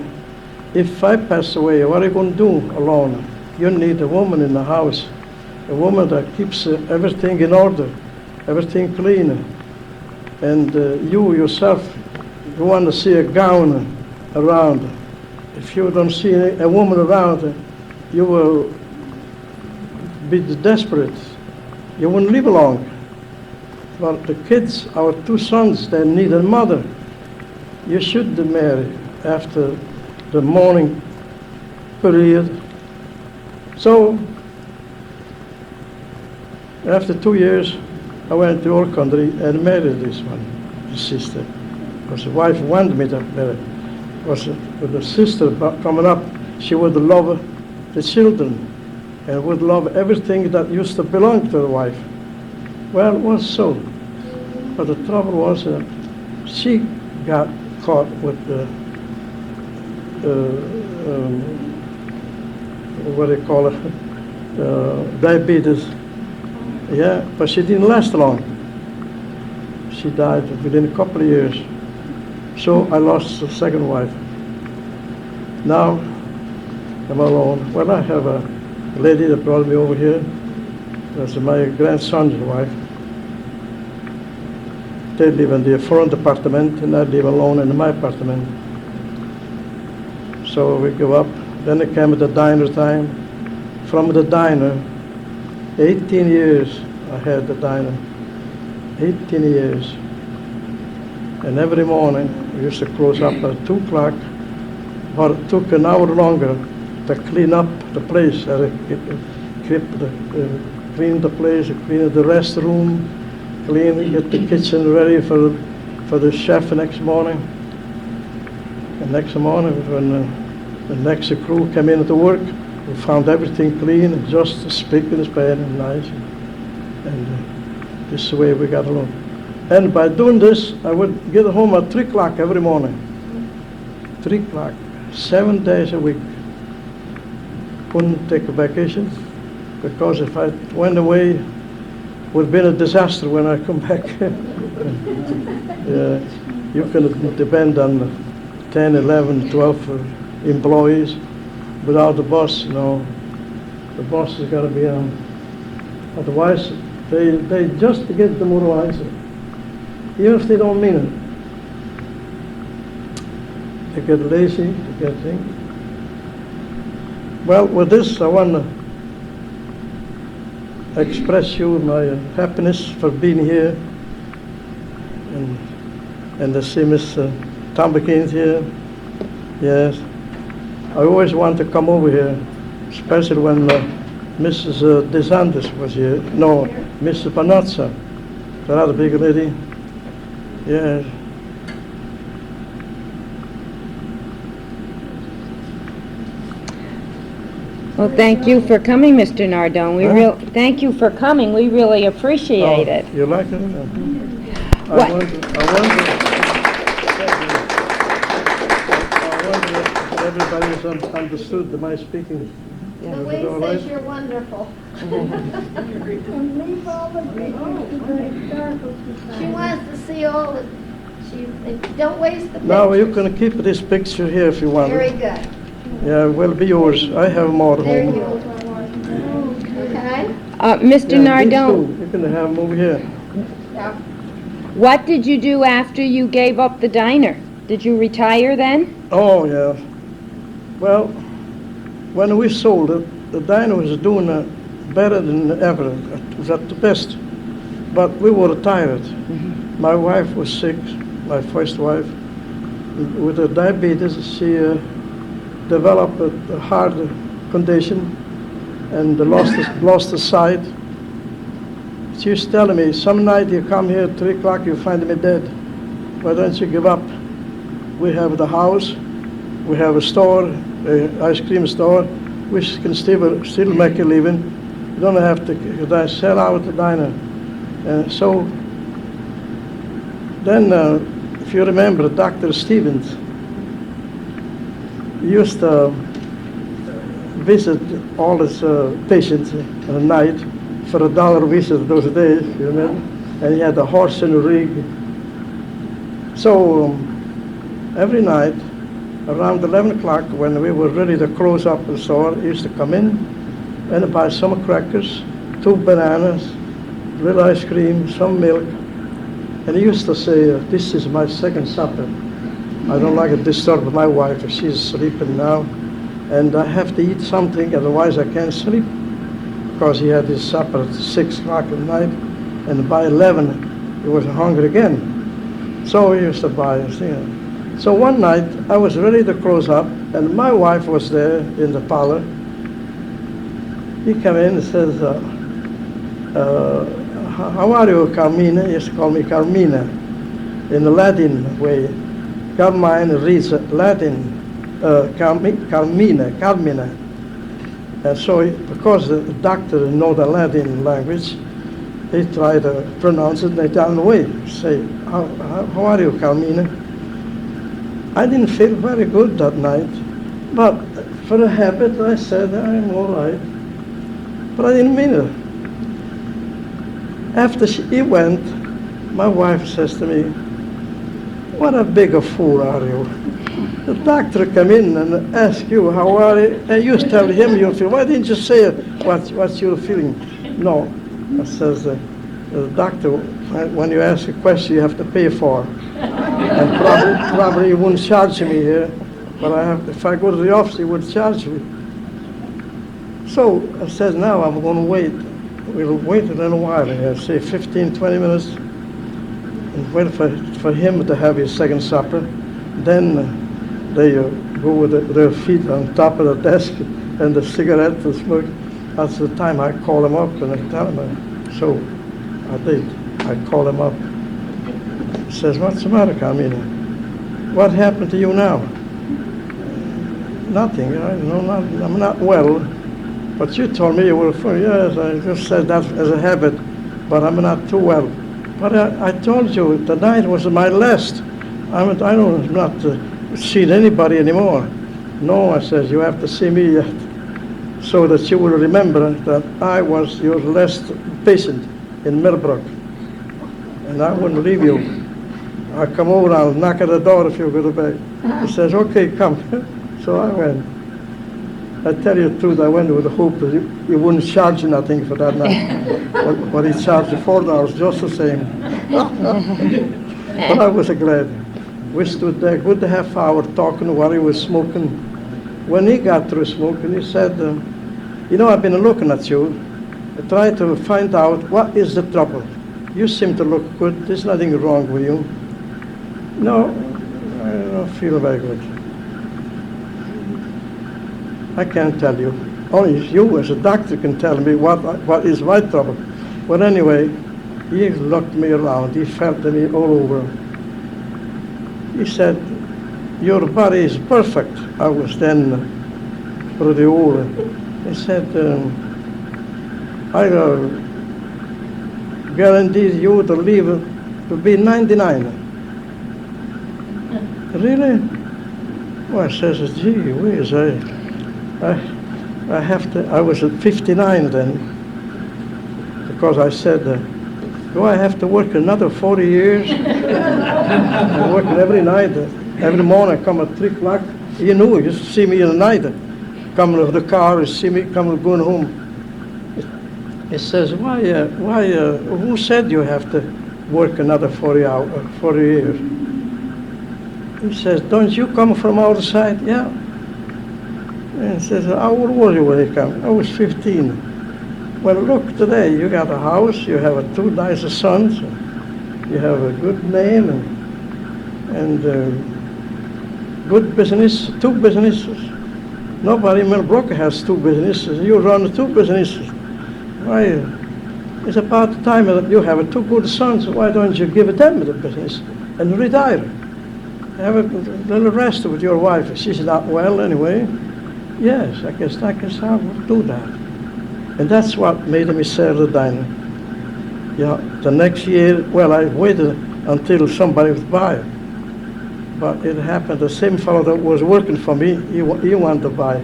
Speaker 5: if I pass away, what are you going to do alone? You need a woman in the house, a woman that keeps everything in order, everything clean. And you yourself, you want to see a gown around. If you don't see a woman around, you will be desperate. You won't live long. But the kids, our 2 sons, they need a mother. You should marry after the mourning period. So, after 2 years, I went to our country and married this one, the sister. Because the wife wanted me to marry. Because with the sister coming up, she would love the children and would love everything that used to belong to the wife. Well, it was so. But the trouble was she got caught with what do you call it, diabetes. Yeah, but she didn't last long. She died within a couple of years. So I lost the second wife. Now I'm alone. Well, I have a lady that brought me over here. That's my grandson's wife. They live in the front apartment, and I live alone in my apartment. So we go up. Then it came the diner time. From the diner, 18 years I had the diner. 18 years. And every morning we used to close up at 2 o'clock, but it took an hour longer to clean up the place. Clean the place, clean the restroom, get the kitchen ready for the chef next morning. And next morning, when the next crew came in to work, we found everything clean, just spick and span and nice. And this is the way we got along. And by doing this, I would get home at 3 o'clock every morning. 3 o'clock, 7 days a week. Couldn't take a vacation, because if I went away, it would have been a disaster when I come back. Yeah, you can depend on 10, 11, 12 employees. Without the boss, you know, the boss has got to be on. Otherwise, they just get the moralizer. Even if they don't mean it. They get lazy, they get things. Well, with this, I want to express you my happiness for being here, and to see Miss Tompkins here. Yes, I always want to come over here, especially when Mrs. DeSantis was here. No, Mrs. Panazza, the other big lady. Yes.
Speaker 1: Well, thank you for coming, Mr. Nardone. Thank you for coming. We really appreciate it.
Speaker 5: You like it?
Speaker 1: What?
Speaker 5: I wonder if everybody has understood my speaking.
Speaker 4: The
Speaker 5: Is
Speaker 4: way
Speaker 5: it all
Speaker 4: says
Speaker 5: right?
Speaker 4: you're wonderful. She wants to see all the, don't waste the pictures.
Speaker 5: Now you can keep this picture here if you want.
Speaker 4: Very good.
Speaker 5: Yeah, will be yours. I have more at
Speaker 4: There you
Speaker 5: home.
Speaker 4: go. Okay?
Speaker 1: Mr.
Speaker 5: Yeah, these
Speaker 1: Nardone,
Speaker 5: two, you can have them over here.
Speaker 4: Yeah.
Speaker 1: what did you do after you gave up the diner? Did you retire then?
Speaker 5: Oh, yeah. Well, when we sold it, the diner was doing better than ever. It was at the best. But we were tired. My wife was sick, my first wife. With the diabetes, she developed a heart condition and lost the sight. She was telling me, some night you come here at 3 o'clock, you find me dead. Why don't you give up? We have the house, we have a store, an ice cream store, we can still make a living. You don't have to sell out the diner. So then, if you remember, Dr. Stevens used to visit all his patients at night for $1 visit those days, you remember? And he had a horse and a rig. So every night, around 11 o'clock, when we were ready to close up the store, he used to come in and buy some crackers, 2 bananas, a little ice cream, some milk. And he used to say, this is my second supper. I don't like to disturb my wife. She's sleeping now. And I have to eat something, otherwise I can't sleep. Because he had his supper at 6 o'clock at night. And by 11, he was hungry again. So he used to buy us, you know. So one night, I was ready to close up, and my wife was there in the parlor. He came in and says, how are you, Carmine? He used to call me Carmina, in the Latin way. Carmine reads Latin, Carmina. And so, because the doctor know the Latin language, he tried to pronounce it the Italian way. Say, how are you, Carmina? I didn't feel very good that night, but for a habit, I said, I'm all right. But I didn't mean it. After he went, my wife says to me, what a big a fool are you? The doctor come in and ask you, how are you? And you tell him you feel. Why didn't you say what's your feeling? No. I says, the doctor, when you ask a question, you have to pay for. And probably he wouldn't charge me here, but if I go to the office, he would charge me. So I said, now I'm going to wait. We'll wait a little while here, say 15, 20 minutes, and wait for him to have his second supper. Then they go with their feet on top of the desk and the cigarette to smoke. That's the time I call him up and I tell him. So I did. I call him up. He says, what's the matter, Carmina? What happened to you now? Nothing. I'm not well. But you told me you were full. Yes, I just said that as a habit, but I'm not too well. But I told you the night was my last. I don't not see anybody anymore. No, I says, you have to see me yet, so that you will remember that I was your last patient in Millbrook. And I wouldn't leave you. I'll come over and I'll knock at the door if you go to bed. He says, okay, come. So I went. I tell you the truth, I went with the hope that you wouldn't charge nothing for that night. But he charged $4, just the same. But I was glad. We stood there a good half hour talking while he was smoking. When he got through smoking, he said, I've been looking at you. I tried to find out what is the trouble. You seem to look good. There's nothing wrong with you. No, I don't feel very good. I can't tell you. Only you as a doctor can tell me what is my trouble. But anyway, he looked me around. He felt me all over. He said, your body is perfect. I was then pretty old. He said, I guarantee you to live to be 99. Really? Well, I says, gee whiz, I was at 59 then, because I said, do I have to work another 40 years? I'm working every night, every morning I come at 3 o'clock. You knew, you used to see me in the night, coming with the car, you see me coming, going home. He says, who said you have to work another 40 years? He says, don't you come from outside? Yeah. And he says, how old were you when you came? I was 15. Well, look, today you got a house, you have 2 nice sons, you have a good name, and good business, 2 businesses. Nobody in Millbrook has two businesses. You run two businesses. Why? It's about the time that you have two good sons. Why don't you give them the business and retire? Have a little rest with your wife. She's not well anyway. Yes, I guess I would do that. And that's what made me sell the diner. Yeah, the next year, well, I waited until somebody would buy it. But it happened, the same fellow that was working for me, he wanted to buy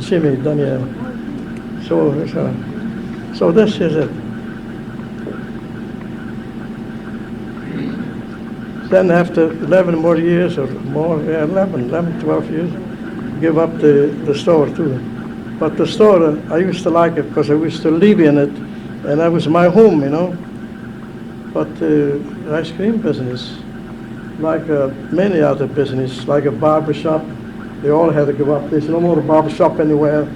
Speaker 5: Jimmy Daniel. So this is it. Then after 11 more years or more, 12 years, give up the store too. But the store, I used to like it because I used to live in it, and that was my home, you know. But the ice cream business, like many other business, like a barber shop, they all had to give up. There's no more barber shop anywhere.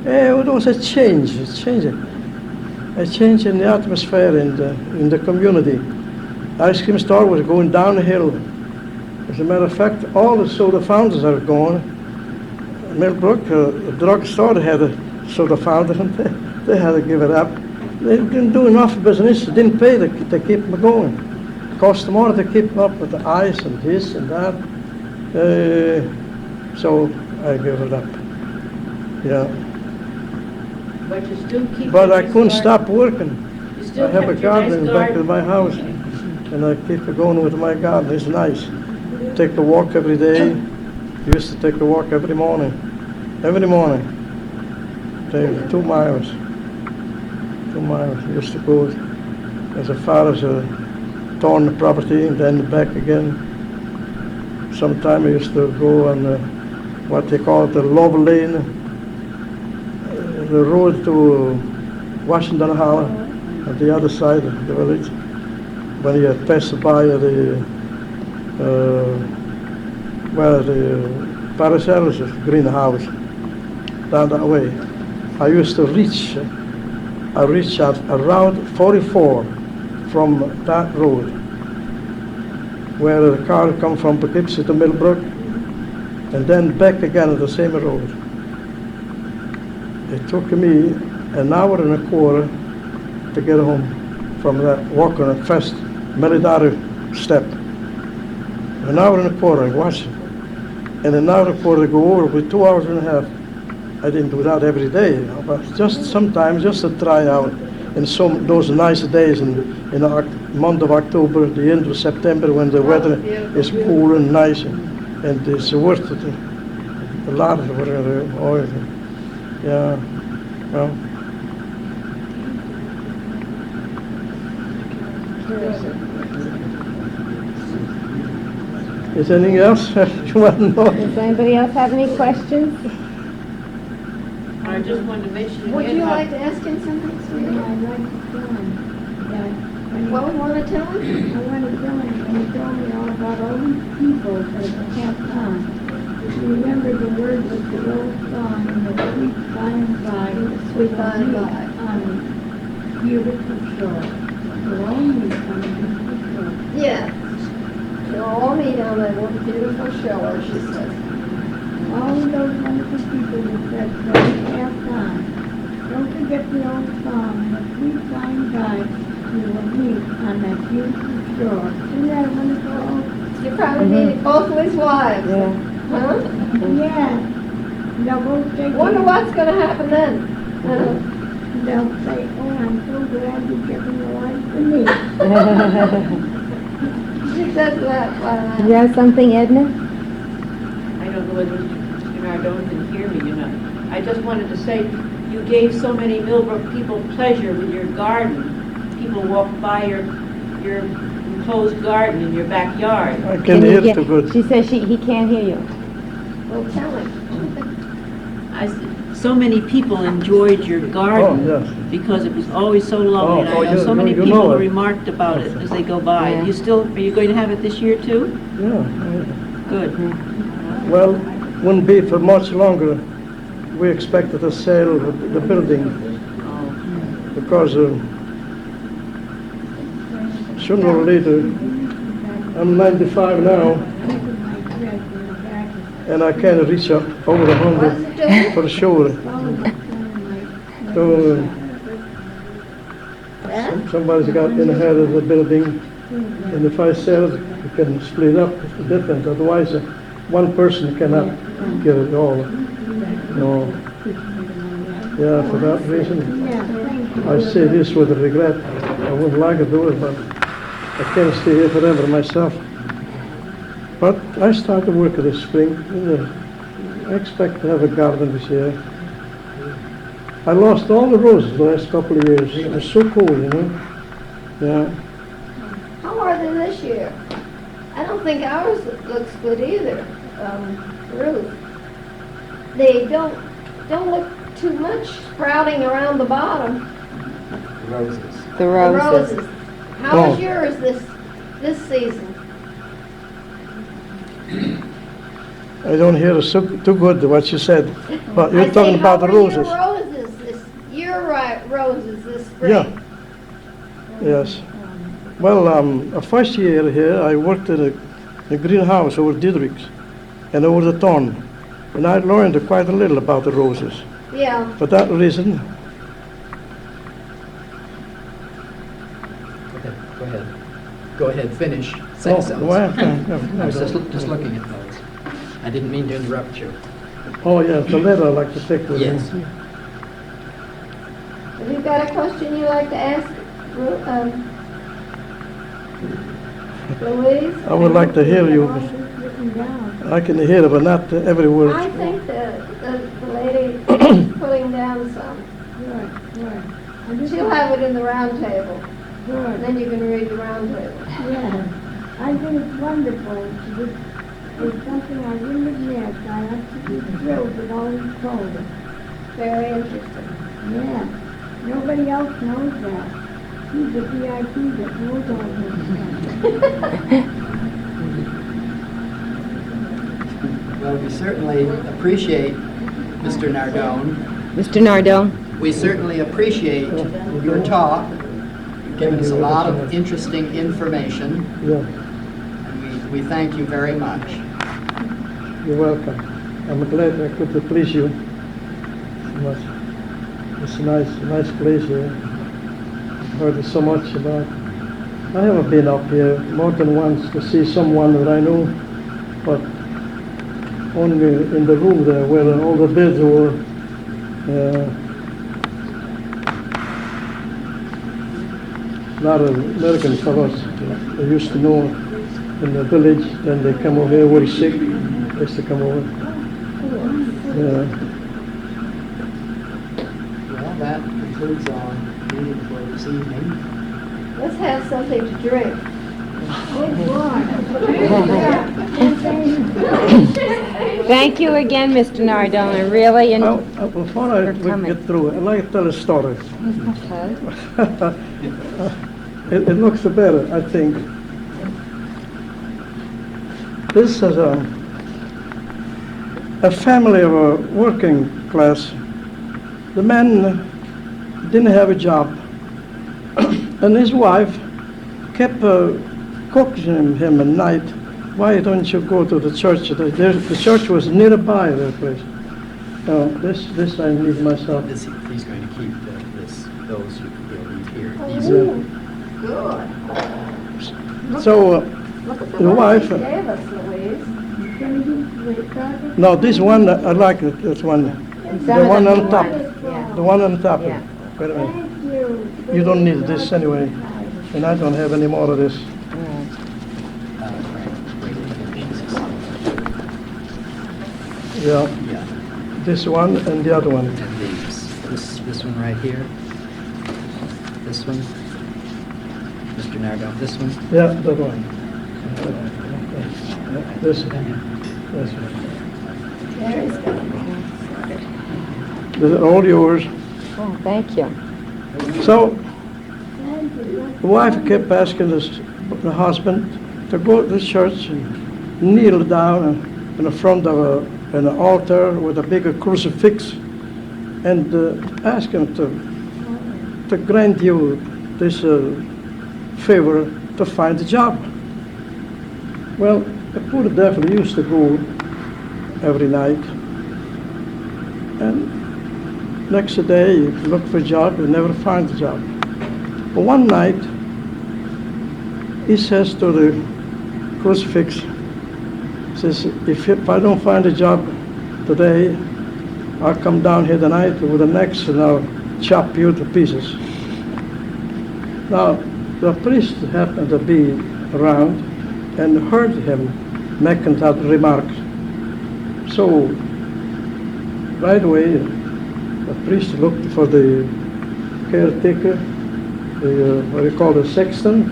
Speaker 5: It was a change. It's changing. A change in the atmosphere in the community. The ice cream store was going downhill. As a matter of fact, all the soda fountains are gone. Millbrook, the drugstore had a soda fountain, and they had to give it up. They didn't do enough business. They didn't pay to keep them going. It cost more to keep up with the ice and this and that. So I gave it up. Yeah.
Speaker 6: But you still keep.
Speaker 5: But I couldn't stop working.
Speaker 6: You still
Speaker 5: I have a
Speaker 6: kept your nice
Speaker 5: garden in the back of my house, and I keep it going with my garden. It's nice. Take a walk every day. Used to take a walk every morning. Every morning. Take 2 miles. 2 miles. Used to go as far as torn the property and then back again. Sometimes I used to go on what they call the Love Lane, the road to Washington Hall, at the other side of the village. When you pass by the Paracelsus greenhouse, down that way. I used to reach out around 44 from that road, where the car come from Poughkeepsie to Millbrook, and then back again on the same road. It took me an hour and a quarter to get home from that walk on the first military step. An hour and a quarter, I watched it. And an hour and a quarter to go over with 2 hours and a half. I didn't do that every day, you know, but just sometimes, just to try out. In those nice days in the month of October, the end of September, when the weather is cool and nice, and it's worth it. A lot of oil. Yeah, well. Is there anything else you want to know?
Speaker 1: Does anybody else have any questions?
Speaker 6: I just wanted to mention
Speaker 4: Would
Speaker 6: again
Speaker 4: you
Speaker 6: how-
Speaker 4: like to ask him something, sweetie?
Speaker 7: I'd like to tell him.
Speaker 4: What we want to tell him?
Speaker 7: I want to tell him, and he told me all about all these people that have come. You remember the words of the old song, in the sweet by and by,
Speaker 4: Sweet by and by.
Speaker 7: on a beautiful shore. We'll all meet on a beautiful shore.
Speaker 4: Yeah. They'll all meet on that one beautiful shore, she says.
Speaker 7: All of those wonderful people that have gone. Don't forget the old song, in a sweet by and by, we will meet on that beautiful shore. Isn't that wonderful?
Speaker 4: You probably meet both of his wives.
Speaker 1: Yeah.
Speaker 4: Huh?
Speaker 7: Yeah. They'll both take
Speaker 4: Wonder
Speaker 7: it.
Speaker 4: what's going to happen then.
Speaker 7: They'll say, oh, I'm so glad you're giving your life to me.
Speaker 4: She says that.
Speaker 1: You have something, Edna?
Speaker 6: I don't know whether Mr. Nardone can hear me or not. I just wanted to say, you gave so many Millbrook people pleasure with your garden. People walk by your enclosed garden in your backyard.
Speaker 5: I can hear
Speaker 1: you
Speaker 5: too good.
Speaker 1: She says he can't hear you.
Speaker 4: Well, tell him.
Speaker 6: So many people enjoyed your garden
Speaker 5: Oh, yes.
Speaker 6: because it was always so lovely. And I know so many
Speaker 5: you
Speaker 6: people
Speaker 5: know
Speaker 6: who
Speaker 5: it.
Speaker 6: remarked about it as they go by.
Speaker 1: Yeah.
Speaker 6: Are you going to have it this year too?
Speaker 5: Yeah.
Speaker 6: Good.
Speaker 5: Well, wouldn't be for much longer. We expected to sell the building because sooner or later, I'm 95 now. and I can't reach up over the
Speaker 4: What is it doing?
Speaker 5: for the shoulder. So
Speaker 4: That?
Speaker 5: somebody's got in the head of the building, and if I sell it, you can split up the difference. Otherwise, one person cannot get it all. No. Yeah, for that reason, I say this with regret. I wouldn't like to do it, but I can't stay here forever myself. But I start to work this spring. I expect to have a garden this year. I lost all the roses the last couple of years. It was so cold, you know. Yeah.
Speaker 4: How are they this year? I don't think ours looks good either, Ruth. They don't look too much sprouting around the bottom.
Speaker 3: Roses.
Speaker 1: The
Speaker 4: The
Speaker 1: roses.
Speaker 4: roses. How
Speaker 5: Oh.
Speaker 4: is yours this season?
Speaker 5: I don't hear too good what you said, but
Speaker 4: I
Speaker 5: you're
Speaker 4: say,
Speaker 5: talking about the
Speaker 4: how were
Speaker 5: roses.
Speaker 4: your roses this spring?
Speaker 5: Yeah. Yes. Well, the first year here, I worked at a greenhouse over Diedrich's and over the TOWNH, and I learned quite a little about the roses.
Speaker 4: Yeah.
Speaker 5: For that reason,
Speaker 8: Okay, go ahead. Go ahead, finish. Say something.
Speaker 5: well,
Speaker 8: I was just looking at those. I didn't mean to interrupt you.
Speaker 5: oh yes, the letter I like to take with
Speaker 8: Yes.
Speaker 5: me.
Speaker 4: Have you got a question you'd like to ask, Louise?
Speaker 5: I would like to hear you. I can hear it, but not every word.
Speaker 4: I think the lady is putting down some. She'll have it in the round table, and then you can read the round table.
Speaker 7: Yeah, I think it's wonderful. It's something I will admit. I have to be thrilled with all you told us.
Speaker 4: Very interesting.
Speaker 7: Yeah, nobody else knows that. He's the VIP that knows all this stuff.
Speaker 8: Well, we certainly appreciate, Mr. Nardone,
Speaker 1: Mr. Nardone?
Speaker 8: we certainly appreciate your talk. You've given us a lot of interesting information,
Speaker 5: Yeah,
Speaker 8: and we thank you very much.
Speaker 5: you're welcome. I'm glad I could please you. It's a nice place here. I've heard so much about. I haven't been up here more than once to see someone that I know, but only in the room there where all the beds were. A lot of American fellows I used to know in the village, then they come over here very sick. They used to come over.
Speaker 8: Well, that concludes our meeting for this evening.
Speaker 4: Let's have something to drink.
Speaker 1: Thank you again, Mr. Nardone, I really, and,
Speaker 5: Before I
Speaker 1: For coming.
Speaker 5: get through, I'd like to tell a story.
Speaker 1: okay.
Speaker 5: It looks better, I think. This is a family of a working class. The man didn't have a job, and his wife kept cooking him at night. Why don't you go to the church? The church was nearby their place. This I need myself.
Speaker 8: He's going to keep those you will leave here. These
Speaker 4: Good.
Speaker 5: So
Speaker 4: Look at
Speaker 5: the wife.
Speaker 4: you gave us, Louise.
Speaker 5: No, this one I like it. This one, the one on top.
Speaker 1: Yeah.
Speaker 5: The one on top.
Speaker 1: Yeah.
Speaker 5: Wait a minute.
Speaker 7: Thank you.
Speaker 5: You don't need this anyway, and I don't have any more of this. Yeah,
Speaker 8: Yeah,
Speaker 5: this one and the other one.
Speaker 8: and this one right here. This one. Mr. Nardone, this one.
Speaker 5: Yeah, that one. This one. This one.
Speaker 4: There he's got
Speaker 5: These are all yours.
Speaker 1: Oh, thank you.
Speaker 5: So, the wife kept asking the husband to go to the church and kneel down in the front of an altar with a big crucifix and ask him to grant you this favor to find a job. Well, the poor devil used to go every night. And next day, you look for a job, you never find a job. But one night, he says to the crucifix, says, if I don't find a job today, I'll come down here tonight with an axe and I'll chop you to pieces. Now, the priest happened to be around and heard him making that remark. So, right away, the priest looked for the caretaker, what do you call the sexton,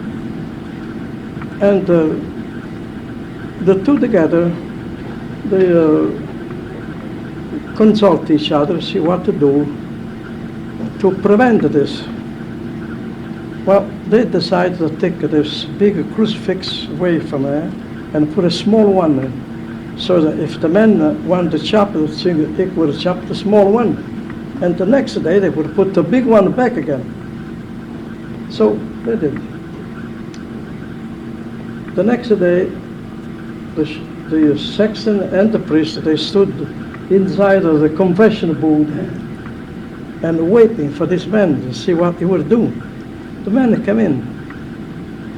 Speaker 5: and the two together, they consult each other, see what to do to prevent this. Well, they decided to take this big crucifix away from her and put a small one in, so that if the men wanted to chop the thing, they would chop the small one. And the next day they would put the big one back again. So they did. The next day, the sexton and the priest, they stood inside of the confession booth and waiting for this man to see what he would do. The man came in,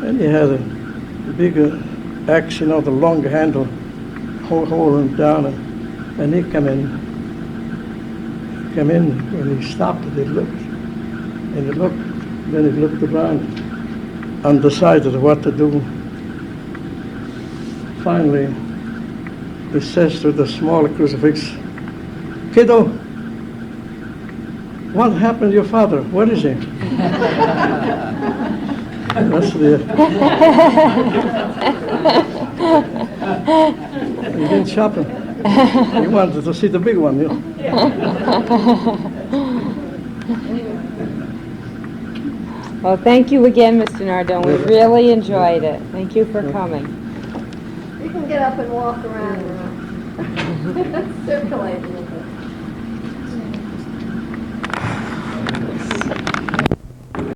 Speaker 5: and he had a big axe, the long handle, holding him down, and he came in. When he stopped, he looked, and he looked, then he looked around, undecided what to do. Finally, he says to the small crucifix, "Kiddo, what happened to your father? Where is he?" That's the... He didn't chop him. He wanted to see the big one,
Speaker 1: Well, thank you again, Mr. Nardone. We really enjoyed it. Thank you for coming.
Speaker 4: You can get up and walk around now. Circulate a little bit.